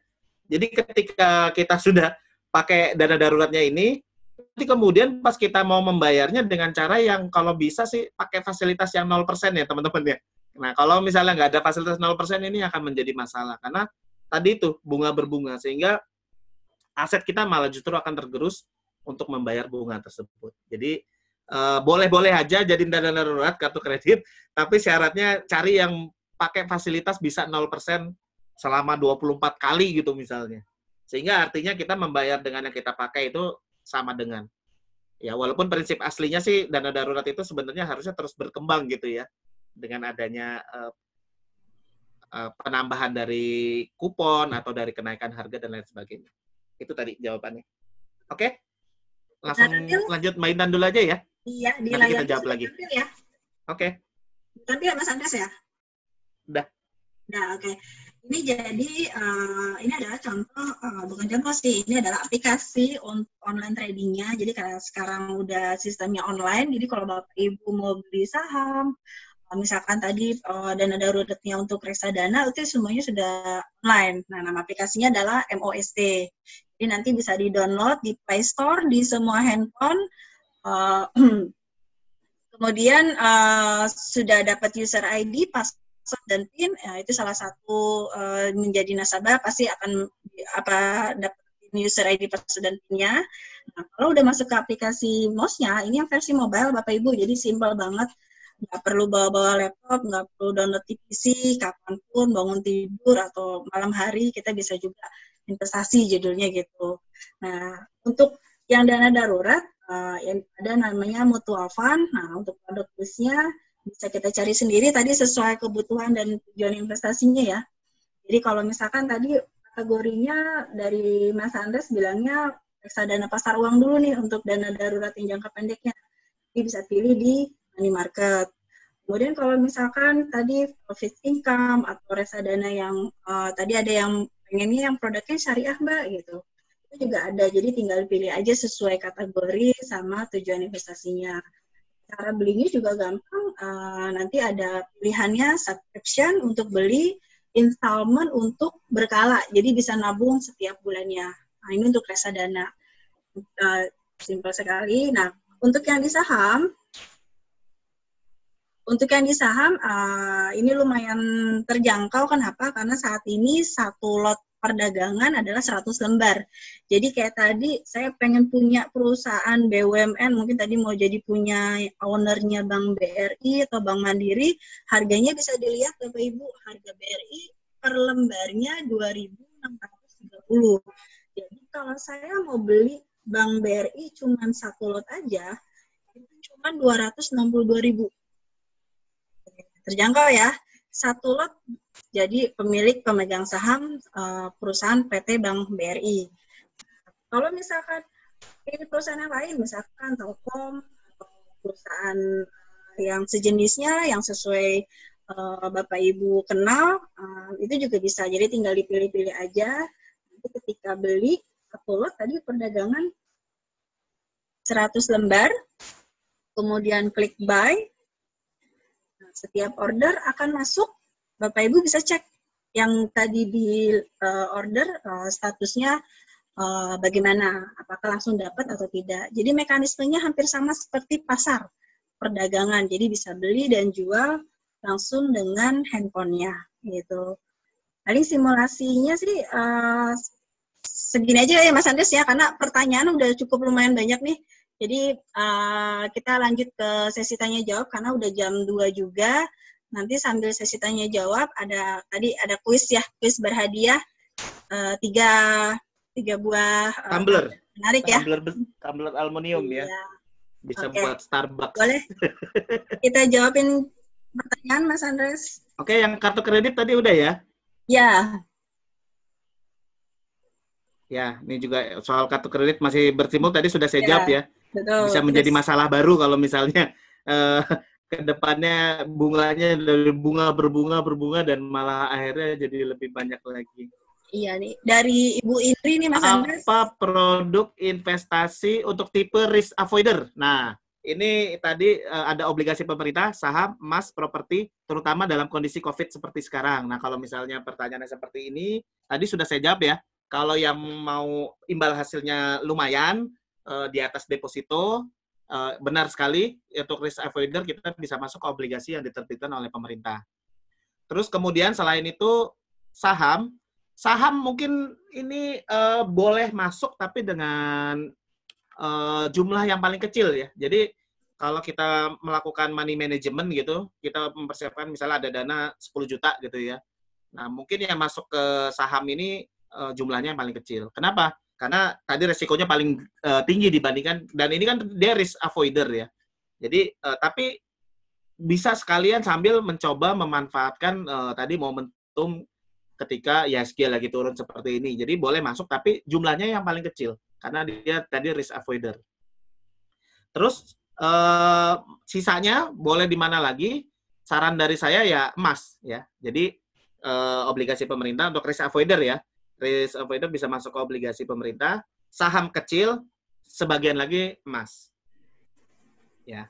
Jadi ketika kita sudah pakai dana daruratnya ini, nanti kemudian pas kita mau membayarnya dengan cara yang kalau bisa sih pakai fasilitas yang 0% ya teman-teman ya. Nah kalau misalnya nggak ada fasilitas 0% ini akan menjadi masalah. Karena tadi itu bunga berbunga. Sehingga aset kita malah justru akan tergerus untuk membayar bunga tersebut. Jadi boleh-boleh aja jadi dana darurat kartu kredit, tapi syaratnya cari yang pakai fasilitas bisa 0% selama 24 kali gitu misalnya. Sehingga artinya kita membayar dengan yang kita pakai itu sama dengan. Ya, walaupun prinsip aslinya sih dana darurat itu sebenarnya harusnya terus berkembang gitu ya. Dengan adanya penambahan dari kupon atau dari kenaikan harga dan lain sebagainya. Itu tadi jawabannya. Oke? Langsung lanjut Mbak Intan dulu aja ya. Iya, di nanti kita jawab lagi. Ya. Oke. Nanti ya Mas Andres ya? Udah. Nah, oke. Ini jadi, ini adalah contoh, bukan contoh sih, ini adalah aplikasi untuk online tradingnya. Jadi karena sekarang udah sistemnya online, jadi kalau Bapak Ibu mau beli saham, misalkan tadi dana daruratnya untuk reksadana, itu semuanya sudah online. Nah, nama aplikasinya adalah MOST. Jadi nanti bisa di-download di Play Store, di semua handphone. Kemudian sudah dapat user ID, password password dan PIN, itu salah satu menjadi nasabah pasti akan dapat user ID, password dan PIN-nya. Nah, kalau udah masuk ke aplikasi MOS-nya, ini yang versi mobile Bapak Ibu, jadi simpel banget. Nggak perlu bawa-bawa laptop, nggak perlu download di PC, kapanpun bangun tidur atau malam hari kita bisa juga investasi judulnya gitu. Nah, untuk yang dana darurat, yang ada namanya mutual fund. Nah, untuk produk listnya bisa kita cari sendiri tadi sesuai kebutuhan dan tujuan investasinya ya. Jadi kalau misalkan tadi kategorinya dari Mas Andres bilangnya reksadana pasar uang dulu nih untuk dana darurat yang jangka pendeknya. Jadi bisa pilih di money market. Kemudian kalau misalkan tadi profit income atau reksadana yang tadi ada yang pengennya yang produknya syariah Mbak gitu. Itu juga ada, jadi tinggal pilih aja sesuai kategori sama tujuan investasinya. Cara belinya juga gampang, nanti ada pilihannya subscription untuk beli, installment untuk berkala, jadi bisa nabung setiap bulannya. Nah, ini untuk reksadana. Simpel sekali. Nah, untuk yang di saham, ini lumayan terjangkau. Kenapa? Karena saat ini satu lot perdagangan adalah 100 lembar. Jadi kayak tadi saya pengen punya perusahaan BUMN, mungkin tadi mau jadi punya ownernya Bank BRI atau Bank Mandiri, harganya bisa dilihat Bapak Ibu, harga BRI per lembarnya 2.630. Jadi kalau saya mau beli Bank BRI cuma satu lot aja, itu cuma 262.000. Terjangkau ya. Satu lot jadi pemilik pemegang saham perusahaan PT Bank BRI. Kalau misalkan ini perusahaan yang lain, misalkan Telkom atau perusahaan yang sejenisnya yang sesuai Bapak Ibu kenal, itu juga bisa. Jadi tinggal dipilih-pilih aja. Nanti ketika beli satu lot tadi perdagangan 100 lembar, kemudian klik buy. Nah, setiap order akan masuk. Bapak Ibu bisa cek yang tadi di order statusnya bagaimana, apakah langsung dapat atau tidak. Jadi mekanismenya hampir sama seperti pasar perdagangan. Jadi bisa beli dan jual langsung dengan handphonenya gitu. Paling simulasinya sih segini aja ya Mas Andres ya, karena pertanyaan udah cukup lumayan banyak nih. Jadi kita lanjut ke sesi tanya jawab karena udah jam 2 juga. Nanti sambil sesi tanya jawab tadi ada kuis ya, kuis berhadiah 3 buah tumbler. Menarik ya. Tumbler aluminium ya. Bisa buat Starbucks. Boleh. Kita jawabin pertanyaan Mas Andres. Oke, yang kartu kredit tadi udah ya? Ya. Ya, ini juga soal kartu kredit masih bertimbul tadi sudah saya jawab ya. Betul. Bisa menjadi masalah baru kalau misalnya ke depannya bunganya dari bunga berbunga dan malah akhirnya jadi lebih banyak lagi. Iya nih, dari Ibu Indri nih Mas Andres. Apa produk investasi untuk tipe risk avoider? Nah, ini tadi ada obligasi pemerintah, saham, emas, properti, terutama dalam kondisi COVID seperti sekarang. Nah, kalau misalnya pertanyaannya seperti ini, tadi sudah saya jawab ya. Kalau yang mau imbal hasilnya lumayan, di atas deposito, benar sekali, untuk risk avoider kita bisa masuk ke obligasi yang diterbitkan oleh pemerintah. Terus kemudian selain itu saham mungkin ini boleh masuk tapi dengan jumlah yang paling kecil ya. Jadi kalau kita melakukan money management gitu, kita mempersiapkan misalnya ada dana 10 juta gitu ya. Nah mungkin yang masuk ke saham ini jumlahnya yang paling kecil. Kenapa? Karena tadi resikonya paling tinggi dibandingkan, dan ini kan dia risk avoider ya. Jadi, tapi bisa sekalian sambil mencoba memanfaatkan tadi momentum ketika IHSG lagi turun seperti ini. Jadi boleh masuk, tapi jumlahnya yang paling kecil. Karena dia tadi risk avoider. Terus, sisanya boleh di mana lagi? Saran dari saya ya emas. Ya. Jadi, obligasi pemerintah untuk risk avoider ya. Risk avoider bisa masuk ke obligasi pemerintah, saham kecil, sebagian lagi emas. Ya.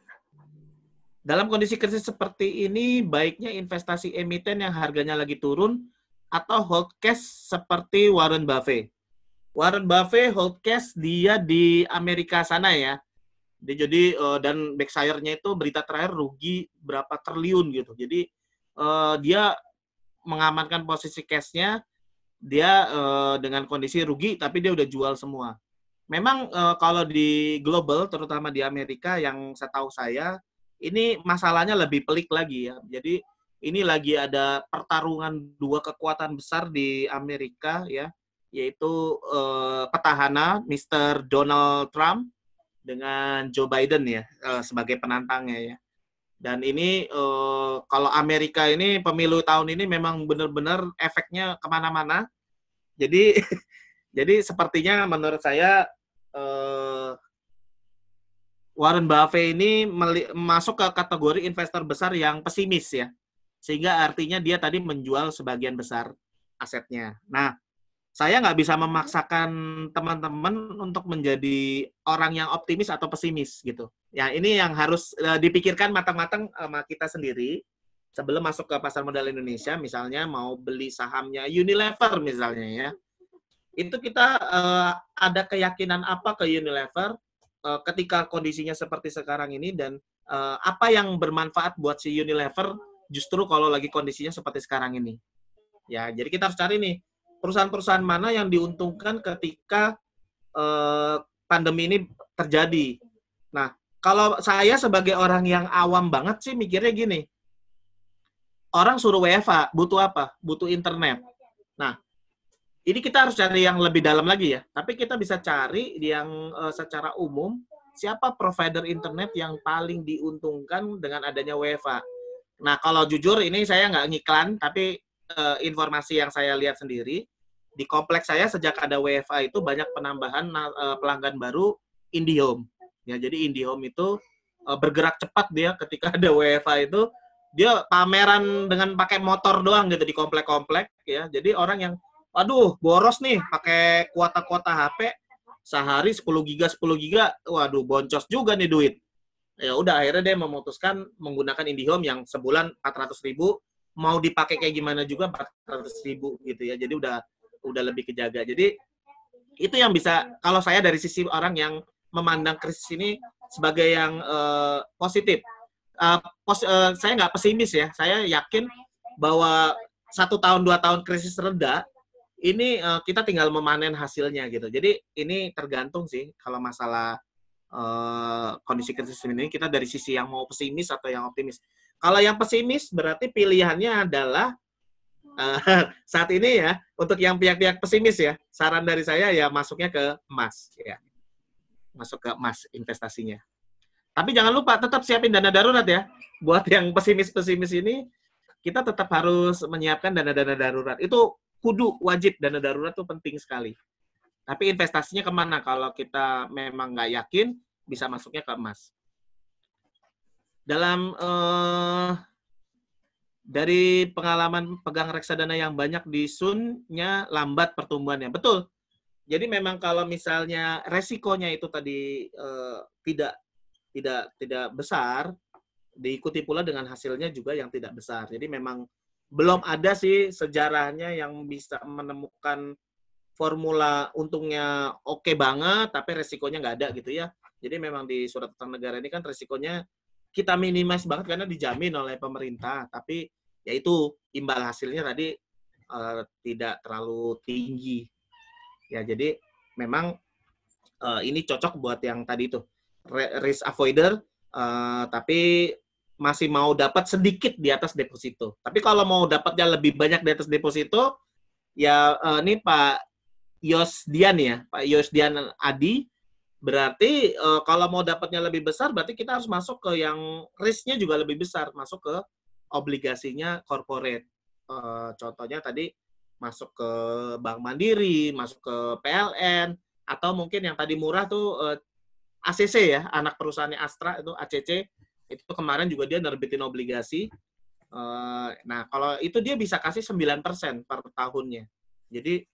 Dalam kondisi krisis seperti ini, baiknya investasi emiten yang harganya lagi turun atau hold cash seperti Warren Buffett. Warren Buffett hold cash dia di Amerika sana ya. Dia jadi dan Berkshire-nya itu berita terakhir rugi berapa triliun gitu. Jadi dia mengamankan posisi cash-nya, dia dengan kondisi rugi, tapi dia udah jual semua. Memang kalau di global, terutama di Amerika, yang setahu saya, ini masalahnya lebih pelik lagi ya. Jadi ini lagi ada pertarungan dua kekuatan besar di Amerika ya, yaitu petahana Mr. Donald Trump dengan Joe Biden ya sebagai penantangnya ya. Dan ini kalau Amerika ini pemilu tahun ini memang benar-benar efeknya kemana-mana. Jadi jadi sepertinya menurut saya Warren Buffett ini masuk ke kategori investor besar yang pesimis ya. Sehingga artinya dia tadi menjual sebagian besar asetnya. Nah, saya nggak bisa memaksakan teman-teman untuk menjadi orang yang optimis atau pesimis gitu. Ya, ini yang harus dipikirkan matang-matang sama kita sendiri sebelum masuk ke pasar modal Indonesia, misalnya mau beli sahamnya Unilever misalnya ya. Itu kita ada keyakinan apa ke Unilever ketika kondisinya seperti sekarang ini dan apa yang bermanfaat buat si Unilever justru kalau lagi kondisinya seperti sekarang ini. Ya, jadi kita harus cari nih perusahaan-perusahaan mana yang diuntungkan ketika pandemi ini terjadi. Nah, kalau saya sebagai orang yang awam banget sih mikirnya gini, orang suruh WFH, butuh apa? Butuh internet. Nah, ini kita harus cari yang lebih dalam lagi ya, tapi kita bisa cari yang secara umum, siapa provider internet yang paling diuntungkan dengan adanya WFH. Nah, kalau jujur ini saya nggak ngiklan, tapi informasi yang saya lihat sendiri, di kompleks saya sejak ada WFA itu banyak penambahan pelanggan baru IndiHome. Ya, jadi IndiHome itu bergerak cepat dia ketika ada WFA itu, dia pameran dengan pakai motor doang gitu di komplek-komplek ya. Jadi orang yang aduh boros nih pakai kuota-kuota HP sehari 10 giga, waduh boncos juga nih duit. Ya udah akhirnya dia memutuskan menggunakan IndiHome yang sebulan 400.000, mau dipakai kayak gimana juga 400.000 gitu ya. Jadi udah lebih kejaga. Jadi itu yang bisa, kalau saya dari sisi orang yang memandang krisis ini sebagai yang positif. Saya nggak pesimis ya. Saya yakin bahwa 1 tahun 2 tahun krisis reda, ini kita tinggal memanen hasilnya gitu. Jadi ini tergantung sih kalau masalah kondisi krisis ini, kita dari sisi yang mau pesimis atau yang optimis. Kalau yang pesimis berarti pilihannya adalah saat ini ya, untuk yang pihak-pihak pesimis ya, saran dari saya ya masuknya ke emas ya. Masuk ke emas investasinya. Tapi jangan lupa tetap siapin dana darurat ya. Buat yang pesimis-pesimis ini, kita tetap harus menyiapkan dana-dana darurat. Itu kudu wajib, dana darurat itu penting sekali. Tapi investasinya kemana? Kalau kita memang nggak yakin, bisa masuknya ke emas. Dalam dari pengalaman pegang reksadana yang banyak di Sun-nya lambat pertumbuhannya. Betul. Jadi memang kalau misalnya resikonya itu tadi tidak besar, diikuti pula dengan hasilnya juga yang tidak besar. Jadi memang belum ada sih sejarahnya yang bisa menemukan formula untungnya oke banget, tapi resikonya nggak ada gitu ya. Jadi memang di surat utang negara ini kan resikonya kita minimize banget karena dijamin oleh pemerintah, tapi yaitu imbal hasilnya tadi tidak terlalu tinggi. Ya, jadi memang ini cocok buat yang tadi itu risk avoider, tapi masih mau dapat sedikit di atas deposito. Tapi kalau mau dapatnya lebih banyak di atas deposito, ya ini Pak Yosdian ya, Pak Yosdian Adi, berarti kalau mau dapatnya lebih besar, berarti kita harus masuk ke yang risk-nya juga lebih besar, masuk ke obligasinya corporate. Contohnya tadi masuk ke Bank Mandiri, masuk ke PLN, atau mungkin yang tadi murah tuh ACC ya, anak perusahaannya Astra itu ACC, itu kemarin juga dia nerbitin obligasi. Nah, kalau itu dia bisa kasih 9% per tahunnya. Jadi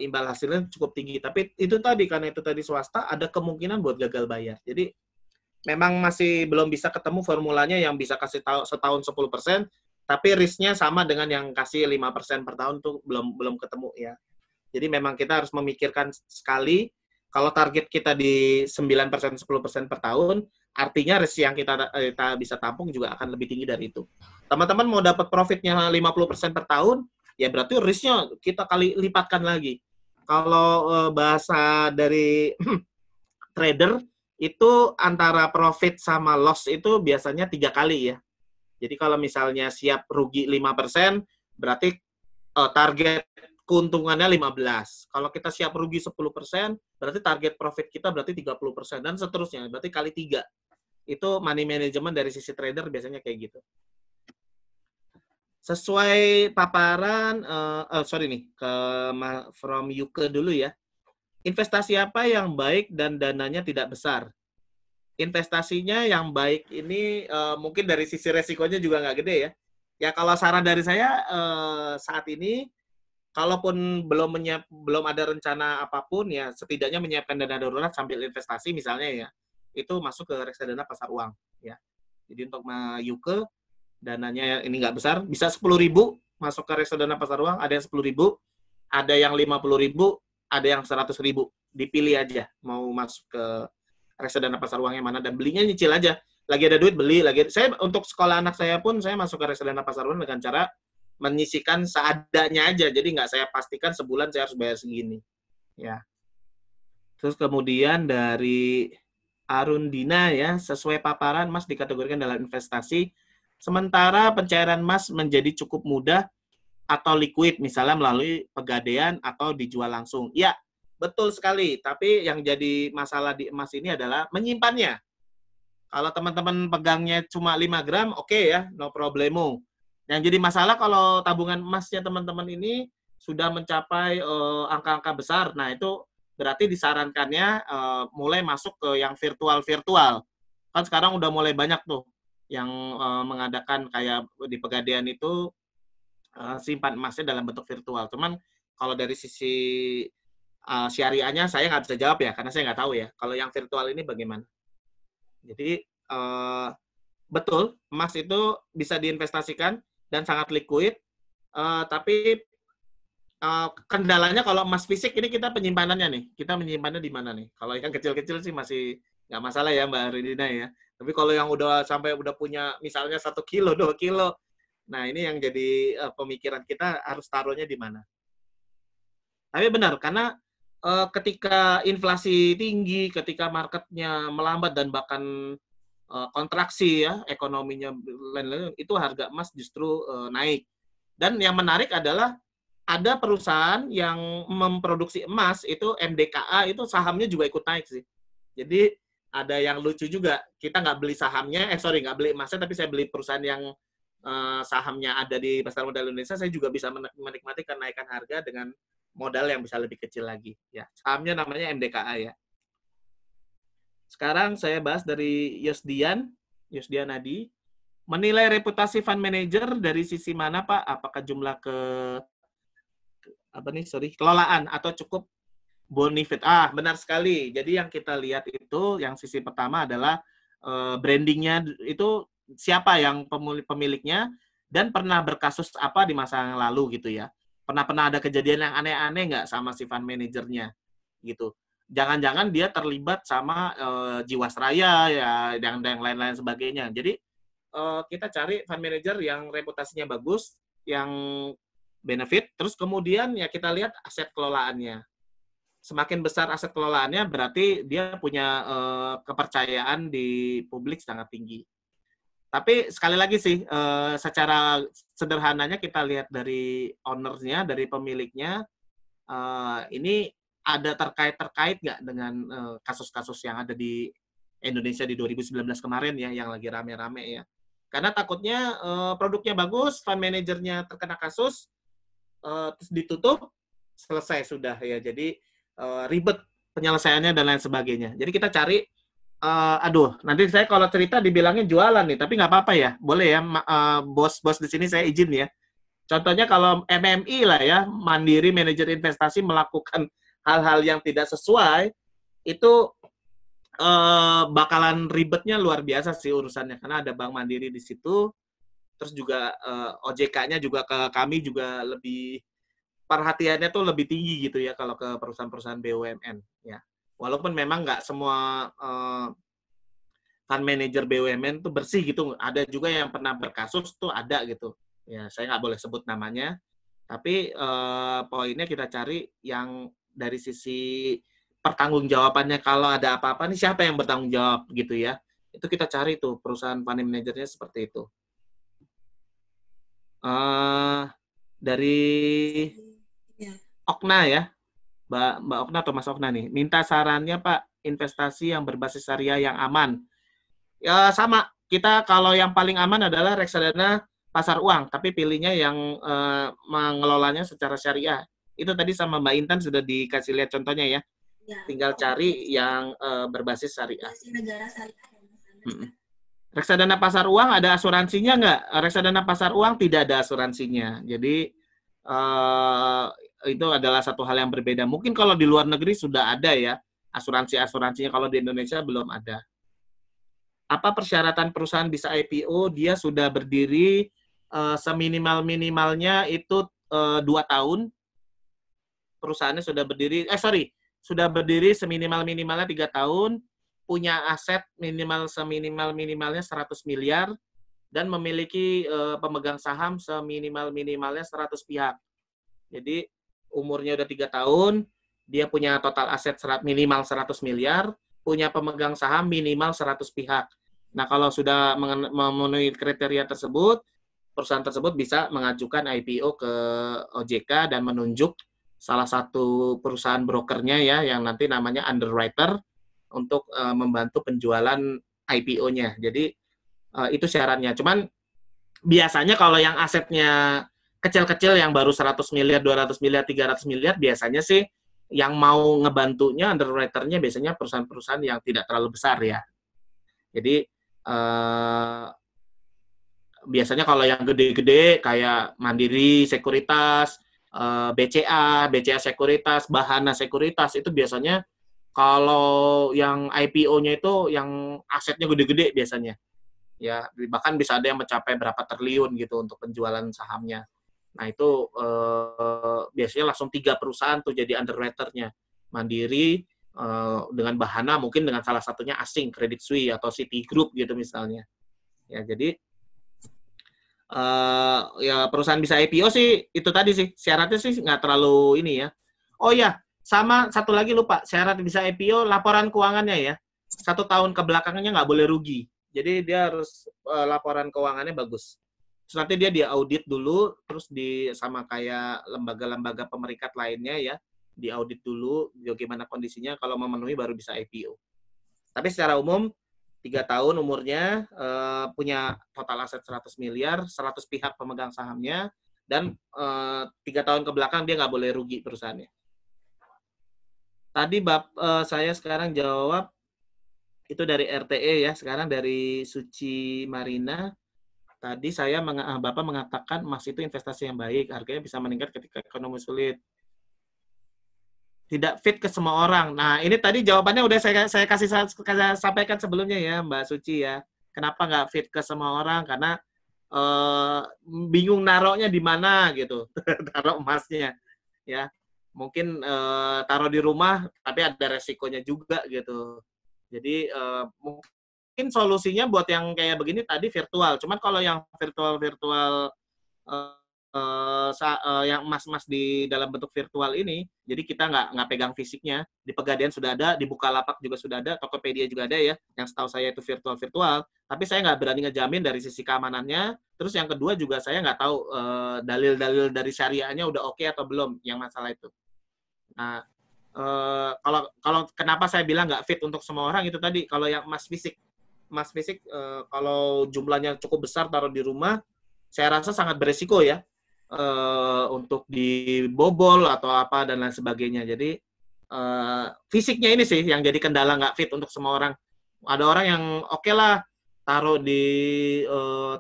imbal hasilnya cukup tinggi. Tapi itu tadi, karena itu tadi swasta, ada kemungkinan buat gagal bayar. Jadi memang masih belum bisa ketemu formulanya yang bisa kasih setahun 10%, tapi risk-nya sama dengan yang kasih 5% per tahun tuh belum ketemu ya. Jadi memang kita harus memikirkan sekali, kalau target kita di 9%, 10% per tahun, artinya risk yang kita bisa tampung juga akan lebih tinggi dari itu. Teman-teman mau dapat profitnya 50% per tahun, ya berarti risknya kita kali lipatkan lagi. Kalau bahasa dari trader, itu antara profit sama loss itu biasanya 3 kali ya. Jadi kalau misalnya siap rugi 5%, berarti target keuntungannya 15. Kalau kita siap rugi 10%, berarti target profit kita berarti 30%, dan seterusnya. Berarti kali 3. Itu money management dari sisi trader biasanya kayak gitu. Sesuai paparan, from Yuke dulu ya. Investasi apa yang baik dan dananya tidak besar? Investasinya yang baik ini mungkin dari sisi resikonya juga nggak gede ya. Ya kalau saran dari saya saat ini, kalaupun belum ada rencana apapun ya, setidaknya menyiapkan dana darurat sambil investasi misalnya ya, itu masuk ke reksadana pasar uang ya. Jadi untuk Yuke, dananya ini nggak besar, bisa 10.000 masuk ke reksadana pasar uang, ada yang 10.000, ada yang 50.000, ada yang 100.000. Dipilih aja mau masuk ke reksadana pasar uang yang mana, dan belinya nyicil aja. Lagi ada duit beli, saya untuk sekolah anak saya pun saya masuk ke reksadana pasar uang dengan cara menyisikan seadanya aja. Jadi nggak saya pastikan sebulan saya harus bayar segini. Ya. Terus kemudian dari Arundina ya, sesuai paparan Mas dikategorikan dalam investasi, sementara pencairan emas menjadi cukup mudah atau liquid, misalnya melalui pegadaian atau dijual langsung. Ya, betul sekali. Tapi yang jadi masalah di emas ini adalah menyimpannya. Kalau teman-teman pegangnya cuma 5 gram, oke ya, no problemo. Yang jadi masalah kalau tabungan emasnya teman-teman ini sudah mencapai angka-angka besar, nah itu berarti disarankannya mulai masuk ke yang virtual-virtual. Kan sekarang udah mulai banyak tuh yang mengadakan kayak di Pegadaian itu simpan emasnya dalam bentuk virtual. Cuman kalau dari sisi syariahnya saya nggak bisa jawab ya, karena saya nggak tahu ya. Kalau yang virtual ini bagaimana? Jadi betul, emas itu bisa diinvestasikan dan sangat liquid, tapi kendalanya kalau emas fisik ini kita penyimpanannya nih, kita menyimpannya di mana nih? Kalau yang kecil-kecil sih masih nggak masalah ya Mbak Ridina ya. Tapi kalau yang udah sampai udah punya misalnya 1 kilo, 2 kilo, nah ini yang jadi pemikiran kita harus taruhnya di mana. Tapi benar, karena ketika inflasi tinggi, ketika marketnya melambat dan bahkan kontraksi ya, ekonominya itu harga emas justru naik. Dan yang menarik adalah ada perusahaan yang memproduksi emas itu MDKA itu sahamnya juga ikut naik sih. Jadi ada yang lucu juga, kita nggak beli sahamnya, nggak beli emasnya, tapi saya beli perusahaan yang sahamnya ada di Pasar Modal Indonesia, saya juga bisa menikmati kenaikan harga dengan modal yang bisa lebih kecil lagi. Ya, sahamnya namanya MDKA ya. Sekarang saya bahas dari Yosdian Adi. Menilai reputasi fund manager dari sisi mana Pak? Apakah jumlah kelolaan atau cukup bonefit? Benar sekali. Jadi yang kita lihat itu, yang sisi pertama adalah brandingnya itu siapa yang pemiliknya dan pernah berkasus apa di masa yang lalu gitu ya. Pernah ada kejadian yang aneh-aneh nggak sama si fund manajernya gitu. Jangan-jangan dia terlibat sama Jiwasraya ya, dan lain-lain sebagainya. Jadi kita cari fund manager yang reputasinya bagus, yang benefit, terus kemudian ya kita lihat aset kelolaannya. Semakin besar aset kelolaannya, berarti dia punya kepercayaan di publik sangat tinggi. Tapi sekali lagi sih, secara sederhananya kita lihat dari owner-nya, dari pemiliknya, ini ada terkait nggak dengan kasus-kasus yang ada di Indonesia di 2019 kemarin ya, yang lagi rame-rame ya. Karena takutnya produknya bagus, fund manajernya terkena kasus, terus ditutup, selesai sudah ya. Jadi ribet penyelesaiannya dan lain sebagainya. Jadi kita cari, nanti saya kalau cerita dibilangin jualan nih, tapi nggak apa-apa ya, boleh ya, bos-bos di sini saya izin ya. Contohnya kalau MMI lah ya, Mandiri Manajer Investasi melakukan hal-hal yang tidak sesuai, itu bakalan ribetnya luar biasa sih urusannya, karena ada Bank Mandiri di situ, terus juga OJK-nya juga ke kami juga lebih, perhatiannya tuh lebih tinggi gitu ya kalau ke perusahaan-perusahaan BUMN ya. Walaupun memang nggak semua fund manager BUMN tuh bersih gitu. Ada juga yang pernah berkasus tuh ada gitu. Ya, saya nggak boleh sebut namanya. Tapi poinnya kita cari yang dari sisi pertanggungjawabannya, kalau ada apa-apa nih siapa yang bertanggung jawab gitu ya. Itu kita cari tuh perusahaan fund manajernya seperti itu. Dari Okna ya, Mbak Okna atau Mas Okna nih, minta sarannya Pak, investasi yang berbasis syariah yang aman. Ya sama, kita kalau yang paling aman adalah reksadana pasar uang, tapi pilihnya yang mengelolanya secara syariah. Itu tadi sama Mbak Intan sudah dikasih lihat contohnya ya. Tinggal cari yang berbasis syariah. Negara syariah. Reksadana pasar uang ada asuransinya nggak? Reksadana pasar uang tidak ada asuransinya. Jadi itu adalah satu hal yang berbeda. Mungkin kalau di luar negeri sudah ada ya asuransinya. Kalau di Indonesia belum ada. Apa persyaratan perusahaan bisa IPO? Dia sudah berdiri seminimal-minimalnya itu 2 tahun. Perusahaannya sudah berdiri, sudah berdiri seminimal-minimalnya 3 tahun, punya aset seminimal-minimalnya 100 miliar, dan memiliki pemegang saham seminimal-minimalnya 100 pihak. Jadi umurnya udah 3 tahun, dia punya total aset minimal 100 miliar, punya pemegang saham minimal 100 pihak. Nah, kalau sudah memenuhi kriteria tersebut, perusahaan tersebut bisa mengajukan IPO ke OJK dan menunjuk salah satu perusahaan brokernya ya, yang nanti namanya underwriter, untuk membantu penjualan IPO-nya. Jadi itu syaratnya. Cuman biasanya kalau yang asetnya kecil-kecil yang baru 100 miliar, 200 miliar, 300 miliar, biasanya sih yang mau ngebantunya, underwriter-nya biasanya perusahaan-perusahaan yang tidak terlalu besar ya. Jadi biasanya kalau yang gede-gede kayak Mandiri Sekuritas, BCA Sekuritas, Bahana Sekuritas, itu biasanya kalau yang IPO-nya itu yang asetnya gede-gede biasanya. Ya, bahkan bisa ada yang mencapai berapa triliun gitu untuk penjualan sahamnya. Nah, itu biasanya langsung 3 perusahaan tuh jadi underwriter-nya. Mandiri dengan Bahana, mungkin dengan salah satunya asing, Credit Suisse atau Citigroup gitu misalnya. Ya, jadi ya perusahaan bisa IPO sih itu tadi sih, syaratnya sih nggak terlalu ini ya. Oh ya, sama satu lagi lupa, syarat bisa IPO laporan keuangannya ya. 1 tahun kebelakangnya nggak boleh rugi. Jadi dia harus laporan keuangannya bagus. Terus nanti dia diaudit dulu, terus sama kayak lembaga-lembaga pemerikat lainnya ya, diaudit dulu bagaimana kondisinya, kalau memenuhi baru bisa IPO. Tapi secara umum 3 tahun umurnya, punya total aset 100 miliar, 100 pihak pemegang sahamnya, dan 3 tahun ke belakang dia nggak boleh rugi perusahaannya. Tadi saya sekarang jawab itu dari RTE ya, sekarang dari Suci Marina. Tadi Bapak mengatakan emas itu investasi yang baik, harganya bisa meningkat ketika ekonomi sulit. Tidak fit ke semua orang. Nah, ini tadi jawabannya udah saya sampaikan sebelumnya ya, Mbak Suci ya. Kenapa nggak fit ke semua orang? Karena bingung naruhnya di mana gitu, taruh emasnya. Ya, mungkin taruh di rumah, tapi ada resikonya juga gitu. Jadi mungkin solusinya buat yang kayak begini tadi virtual. Cuman kalau yang virtual yang emas-emas di dalam bentuk virtual ini, jadi kita nggak pegang fisiknya. Di Pegadaian sudah ada, di Bukalapak juga sudah ada, Tokopedia juga ada ya, yang setahu saya itu virtual. Tapi saya nggak berani ngejamin dari sisi keamanannya. Terus yang kedua juga saya nggak tahu dalil-dalil dari syariahnya udah oke atau belum, yang masalah itu. Nah, kalau kenapa saya bilang nggak fit untuk semua orang itu tadi, kalau yang emas fisik kalau jumlahnya cukup besar taruh di rumah, saya rasa sangat beresiko ya untuk dibobol atau apa dan lain sebagainya. Jadi fisiknya ini sih yang jadi kendala nggak fit untuk semua orang. Ada orang yang oke lah taruh di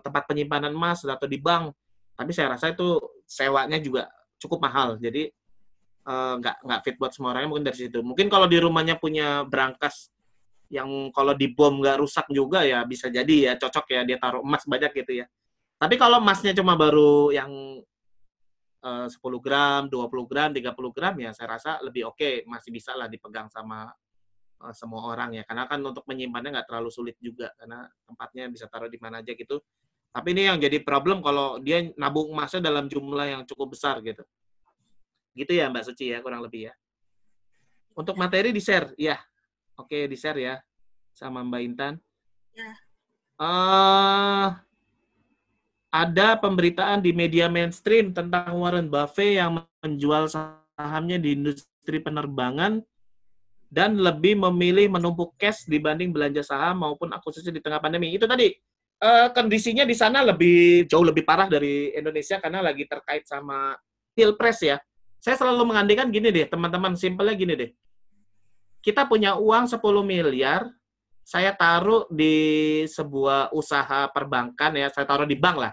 tempat penyimpanan emas atau di bank, tapi saya rasa itu sewanya juga cukup mahal. Jadi nggak fit buat semua orang, mungkin dari situ. Mungkin kalau di rumahnya punya brankas yang kalau dibom nggak rusak juga ya bisa jadi ya cocok ya dia taruh emas banyak gitu ya. Tapi kalau emasnya cuma baru yang 10 gram, 20 gram, 30 gram ya saya rasa lebih oke, masih bisa lah dipegang sama semua orang ya. Karena kan untuk menyimpannya nggak terlalu sulit juga karena tempatnya bisa taruh di mana aja gitu. Tapi ini yang jadi problem kalau dia nabung emasnya dalam jumlah yang cukup besar gitu. Gitu ya Mbak Suci ya, kurang lebih ya. Untuk materi di-share, ya. Oke, di-share ya sama Mbak Intan. Ya. Ada pemberitaan di media mainstream tentang Warren Buffett yang menjual sahamnya di industri penerbangan dan lebih memilih menumpuk cash dibanding belanja saham maupun akuisisi di tengah pandemi. Itu tadi kondisinya di sana jauh lebih parah dari Indonesia karena lagi terkait sama pilpres ya. Saya selalu mengandaikan gini deh, teman-teman, simpelnya gini deh. Kita punya uang 10 miliar, saya taruh di sebuah usaha perbankan ya, saya taruh di bank lah.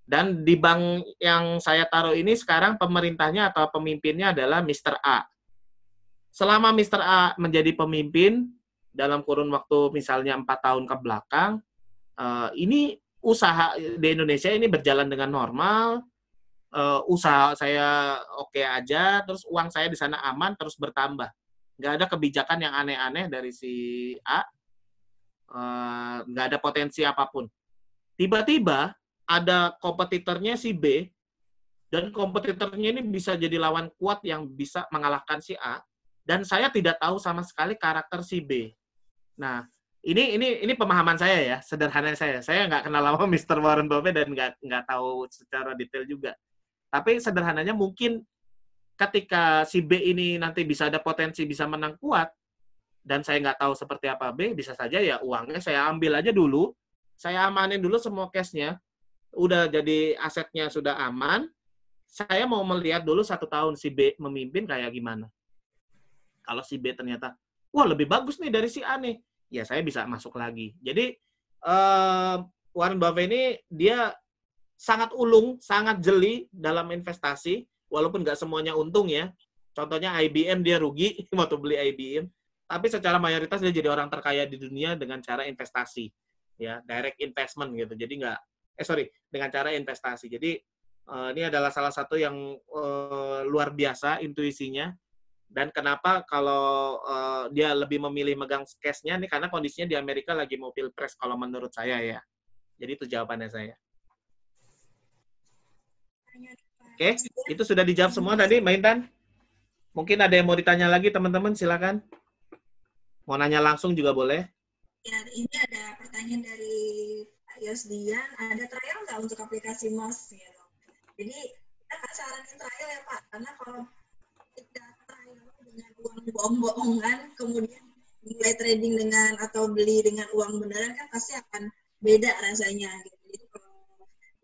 Dan di bank yang saya taruh ini sekarang pemerintahnya atau pemimpinnya adalah Mr. A. Selama Mr. A menjadi pemimpin dalam kurun waktu misalnya 4 tahun ke belakang, ini usaha di Indonesia ini berjalan dengan normal, usaha saya oke aja, terus uang saya di sana aman, terus bertambah. Nggak ada kebijakan yang aneh-aneh dari si A, nggak ada potensi apapun. Tiba-tiba ada kompetitornya si B, dan kompetitornya ini bisa jadi lawan kuat yang bisa mengalahkan si A, dan saya tidak tahu sama sekali karakter si B. Nah, ini pemahaman saya ya, sederhana saya. Saya nggak kenal lama Mr. Warren Buffett dan nggak tahu secara detail juga. Tapi sederhananya mungkin ketika si B ini nanti bisa ada potensi bisa menang kuat, dan saya nggak tahu seperti apa B, bisa saja ya uangnya saya ambil aja dulu, saya amanin dulu semua cash-nya, udah jadi asetnya sudah aman, saya mau melihat dulu 1 tahun si B memimpin kayak gimana. Kalau si B ternyata, wah lebih bagus nih dari si A nih, ya saya bisa masuk lagi. Jadi Warren Buffett ini dia sangat ulung, sangat jeli dalam investasi, walaupun nggak semuanya untung ya. Contohnya IBM dia rugi waktu beli IBM, tapi secara mayoritas dia jadi orang terkaya di dunia dengan cara investasi, ya direct investment gitu. Jadi dengan cara investasi. Jadi ini adalah salah satu yang luar biasa intuisinya. Dan kenapa kalau dia lebih memilih megang cash-nya nih, karena kondisinya di Amerika lagi mau pilpres kalau menurut saya ya. Jadi itu jawabannya saya. Oke, itu sudah dijawab semua tadi, Mbak Intan. Mungkin ada yang mau ditanya lagi, teman-teman, silakan. Mau nanya langsung juga boleh. Ya, ini ada pertanyaan dari Pak Yosdian. Ada trial nggak untuk aplikasi MOS? Gitu. Jadi, kita kan saranin trial ya, Pak. Karena kalau kita trial dengan uang bohong-bohongan, kemudian mulai trading dengan atau beli dengan uang beneran, kan pasti akan beda rasanya. Gitu. Jadi, kalau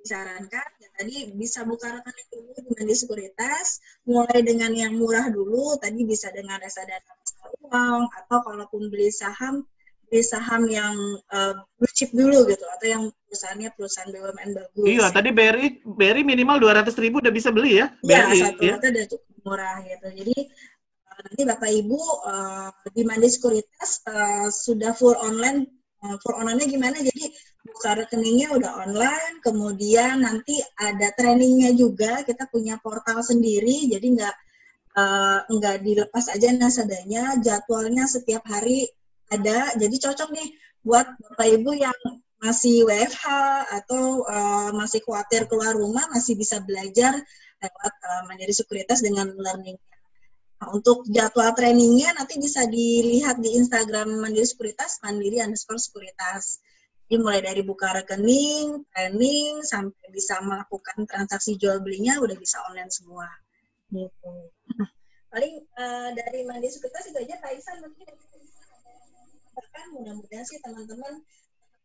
disarankan, ya tadi bisa buka rekening dulu di Mandiri Sekuritas, mulai dengan yang murah dulu, tadi bisa dengan reksadana pasar uang, atau kalaupun beli saham yang blue chip dulu gitu, atau yang perusahaan BUMN bagus. Iya, tadi BRI minimal 200.000 udah bisa beli ya? Iya, satu lot udah cukup murah gitu. Jadi nanti Bapak Ibu di Mandiri Sekuritas sudah full online. Full online-nya gimana? Jadi buka rekeningnya udah online, kemudian nanti ada trainingnya juga. Kita punya portal sendiri, jadi nggak dilepas aja nasabahnya. Jadwalnya setiap hari ada, jadi cocok nih buat Bapak Ibu yang masih WFH atau masih khawatir keluar rumah, masih bisa belajar lewat Mandiri Sekuritas dengan learning. Nah, untuk jadwal trainingnya nanti bisa dilihat di Instagram Mandiri Sekuritas, mandiri_sekuritas. Jadi mulai dari buka rekening, training, sampai bisa melakukan transaksi jual belinya udah bisa online semua. Gitu. Paling dari Mandiri Sekuritas itu aja, Pak Ihsan mungkin bahkan mudah-mudahan sih teman-teman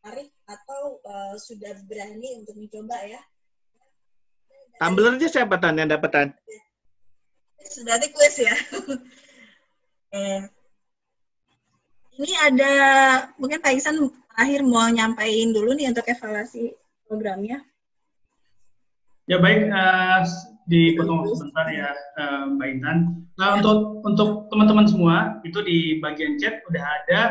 tertarik atau sudah berani untuk mencoba ya. Tumblernya siapa yang dapetan? Sudah ada kuis ya. Ini ada, mungkin Pak Ihsan terakhir mau nyampaikan dulu nih untuk evaluasi programnya. Ya baik, dipotong sebentar ya Mbak Intan. Nah untuk teman-teman semua, itu di bagian chat udah ada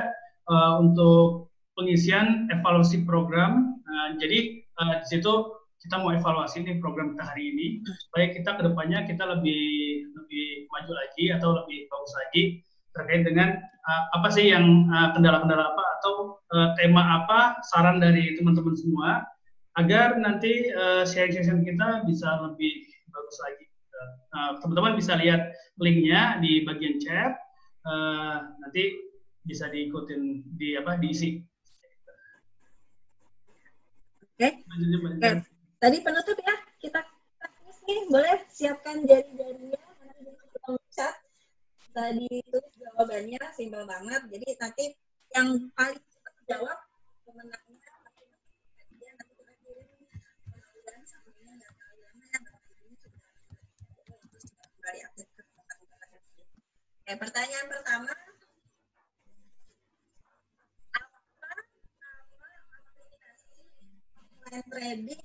untuk pengisian evaluasi program. Jadi di situ kita mau evaluasi nih program kita hari ini, supaya kita kedepannya kita lebih maju lagi atau lebih bagus lagi terkait dengan apa sih yang kendala-kendala apa atau tema apa, saran dari teman-teman semua, agar nanti sharing session kita bisa lebih bagus lagi. Teman-teman bisa lihat linknya di bagian chat, nanti bisa diikutin diisi. Oke. Tadi penutup ya, kita tulis nih, boleh siapkan jari-jarinya, nanti kita chat, bisa ditulis jawabannya, simpel banget. Jadi nanti yang paling cepat jawab pemenangnya, nanti kita kirim dan sampainya nggak terlalu lama ya, kembali aktif ke teman-teman. Oke, pertanyaan pertama. Trading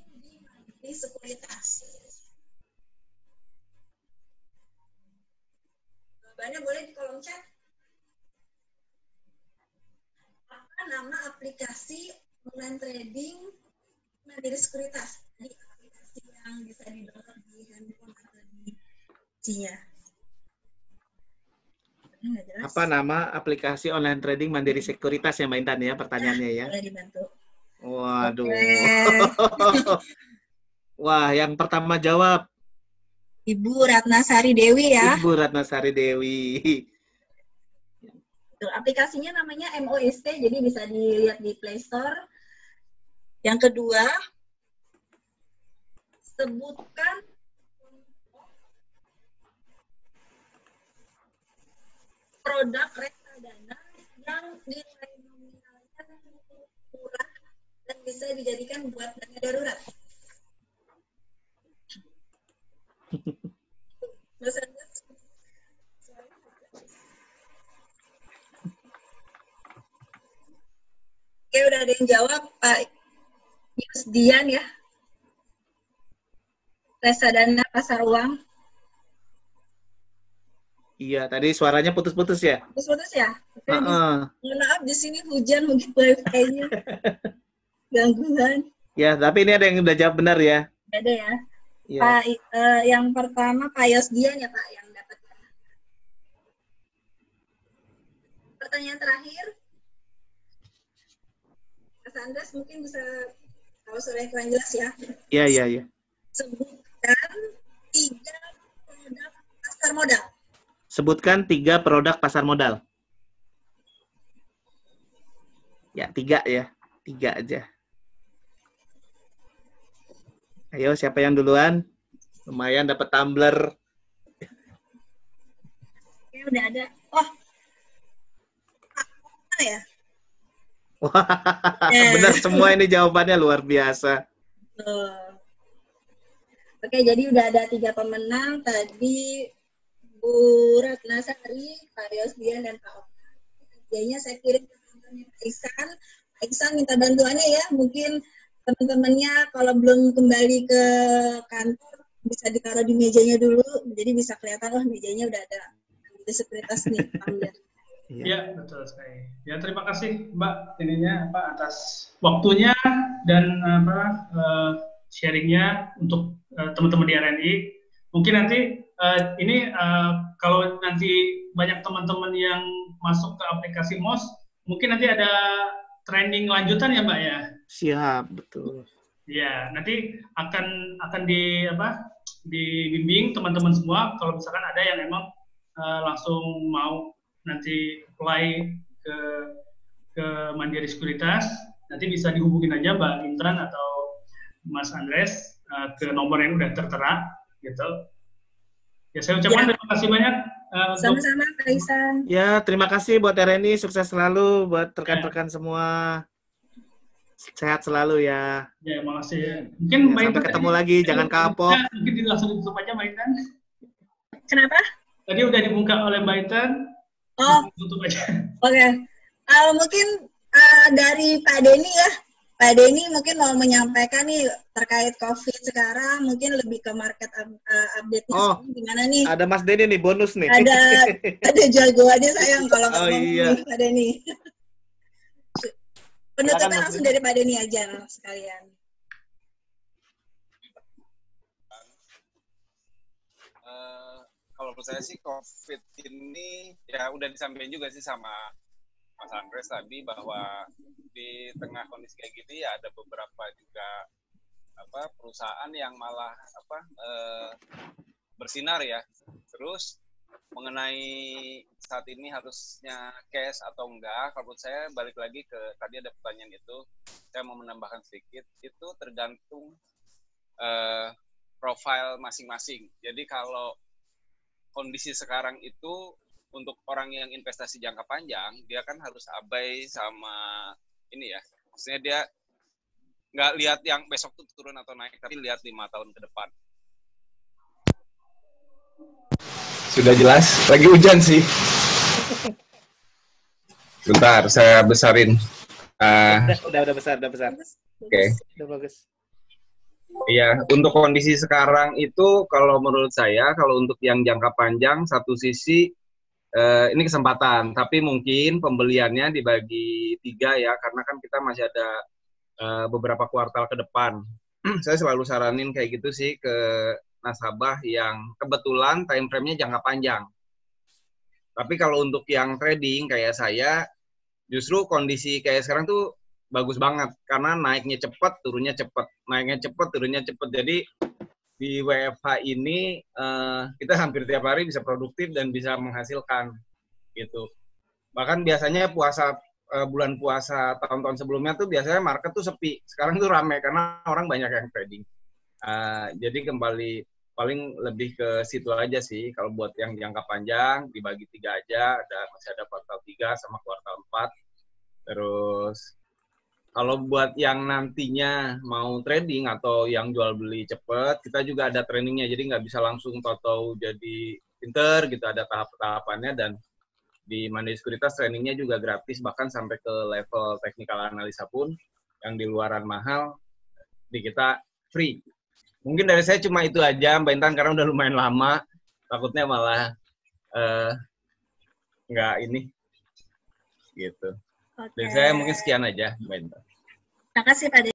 di sekuritas. Jawabannya boleh di kolom chat. Apa nama aplikasi online trading mandiri sekuritas? Jadi aplikasi yang bisa di-download di handphone atau di PC-nya. Apa nama aplikasi online trading mandiri sekuritas ya Mbak Intan ya pertanyaannya ya? Boleh dibantu. Waduh. Wah, yang pertama jawab Ibu Ratnasari Dewi ya. Ibu Ratnasari Dewi. Aplikasinya namanya MOST, jadi bisa dilihat di Play Store. Yang kedua, sebutkan produk reksadana yang nilai nominalnya murah dan bisa dijadikan buat dana darurat. Mas Andres. Oke, udah ada yang jawab, Pak Yusdian ya. Reksadana pasar uang. Iya, tadi suaranya putus-putus ya? Putus-putus ya? Mohon maaf, di sini hujan mungkin wifi-nya. Gangguan. Ya, tapi ini ada yang udah jawab benar ya? Ada ya. Ya. Pak, yang pertama Pak Yosdian ya Pak yang dapat. Pertanyaan terakhir. Mas Andres mungkin bisa, kalau sudah kurang jelas ya. Iya. Sebutkan 3 produk pasar modal. Sebutkan 3 produk pasar modal. Ya, 3 ya. 3 aja. Ayo, siapa yang duluan? Lumayan dapat tumbler. Oke, udah ada. Oh. Apa ya? Wah, benar semua ini jawabannya luar biasa. Oke, jadi udah ada 3 pemenang. Tadi Bu Ratnasari, Pak Yosdian, dan Pak Oka. Idenya saya kirim ke teman-teman Pak Iksan. Pak Iksan minta bantuannya ya. Mungkin teman-temannya kalau belum kembali ke kantor bisa ditaruh di mejanya dulu. Jadi bisa kelihatan, oh mejanya udah ada di sekuritas nih. Iya, betul sekali. Ya, terima kasih Mbak atas waktunya dan sharingnya untuk teman-teman di RNI. Mungkin nanti kalau nanti banyak teman-teman yang masuk ke aplikasi MOS, mungkin nanti ada training lanjutan ya Mbak ya. Siap, betul. Ya, nanti akan dibimbing teman-teman semua kalau misalkan ada yang memang langsung mau nanti apply ke Mandiri Sekuritas, nanti bisa dihubungin aja Mbak Intan atau Mas Andres ke nomor yang udah tertera gitu. Ya, saya ucapkan terima kasih banyak. Sama-sama Kak Iksan. Ya, terima kasih buat RNI, sukses selalu buat rekan-rekan semua. Sehat selalu ya. Ya, makasih. Mungkin ya, sampai ketemu lagi, jangan kapok. Mungkin langsung ditutup aja Mbak Intan. Kenapa? Tadi udah dibuka oleh Mbak Intan. Oh, tutup aja. Oke. Mungkin dari Pak Denny ya. Pak Denny mungkin mau menyampaikan nih terkait COVID sekarang, mungkin lebih ke market update-nya gimana nih? Ada Mas Denny nih, bonus nih. Ada jagoannya sayang kalau ngomong iya. Pak Denny. Penutupnya langsung dari Pak Denny aja sekalian. Kalau menurut saya sih COVID ini ya udah disampaikan juga sih sama Mas Andres tadi bahwa di tengah kondisi kayak gitu ya ada beberapa juga perusahaan yang malah bersinar ya. Terus mengenai saat ini harusnya cash atau enggak, kalau menurut saya balik lagi ke tadi ada pertanyaan itu, saya mau menambahkan sedikit, itu tergantung profil masing-masing. Jadi kalau kondisi sekarang itu untuk orang yang investasi jangka panjang, dia kan harus abai sama ini ya, maksudnya dia nggak lihat yang besok tuh turun atau naik, tapi lihat 5 tahun ke depan. Sudah jelas, lagi hujan sih. Bentar, saya besarin. Udah besar. Oke. Udah bagus. Iya, untuk kondisi sekarang itu kalau menurut saya, kalau untuk yang jangka panjang, satu sisi ini kesempatan, tapi mungkin pembeliannya dibagi 3 ya, karena kan kita masih ada beberapa kuartal ke depan. Saya selalu saranin kayak gitu sih ke nasabah yang kebetulan time frame-nya jangka panjang. Tapi kalau untuk yang trading kayak saya, justru kondisi kayak sekarang tuh bagus banget karena naiknya cepat, turunnya cepat, naiknya cepat, turunnya cepat. Jadi di WFH ini kita hampir tiap hari bisa produktif dan bisa menghasilkan gitu. Bahkan biasanya bulan puasa tahun-tahun sebelumnya tuh biasanya market tuh sepi. Sekarang tuh ramai karena orang banyak yang trading. Jadi kembali paling lebih ke situ aja sih. Kalau buat yang jangka panjang dibagi 3 aja, masih ada kuartal 3 sama kuartal 4. Terus kalau buat yang nantinya mau trading atau yang jual beli cepat, kita juga ada trainingnya. Jadi nggak bisa langsung tahu-tahu jadi pinter gitu, ada tahap-tahapannya, dan di Mandiri Sekuritas trainingnya juga gratis, bahkan sampai ke level technical analisa pun yang di luaran mahal di kita free. Mungkin dari saya cuma itu aja, Mbak Intan, karena udah lumayan lama. Takutnya malah nggak ini. Gitu. Oke. Dari saya mungkin sekian aja, Mbak Intan. Terima kasih Pak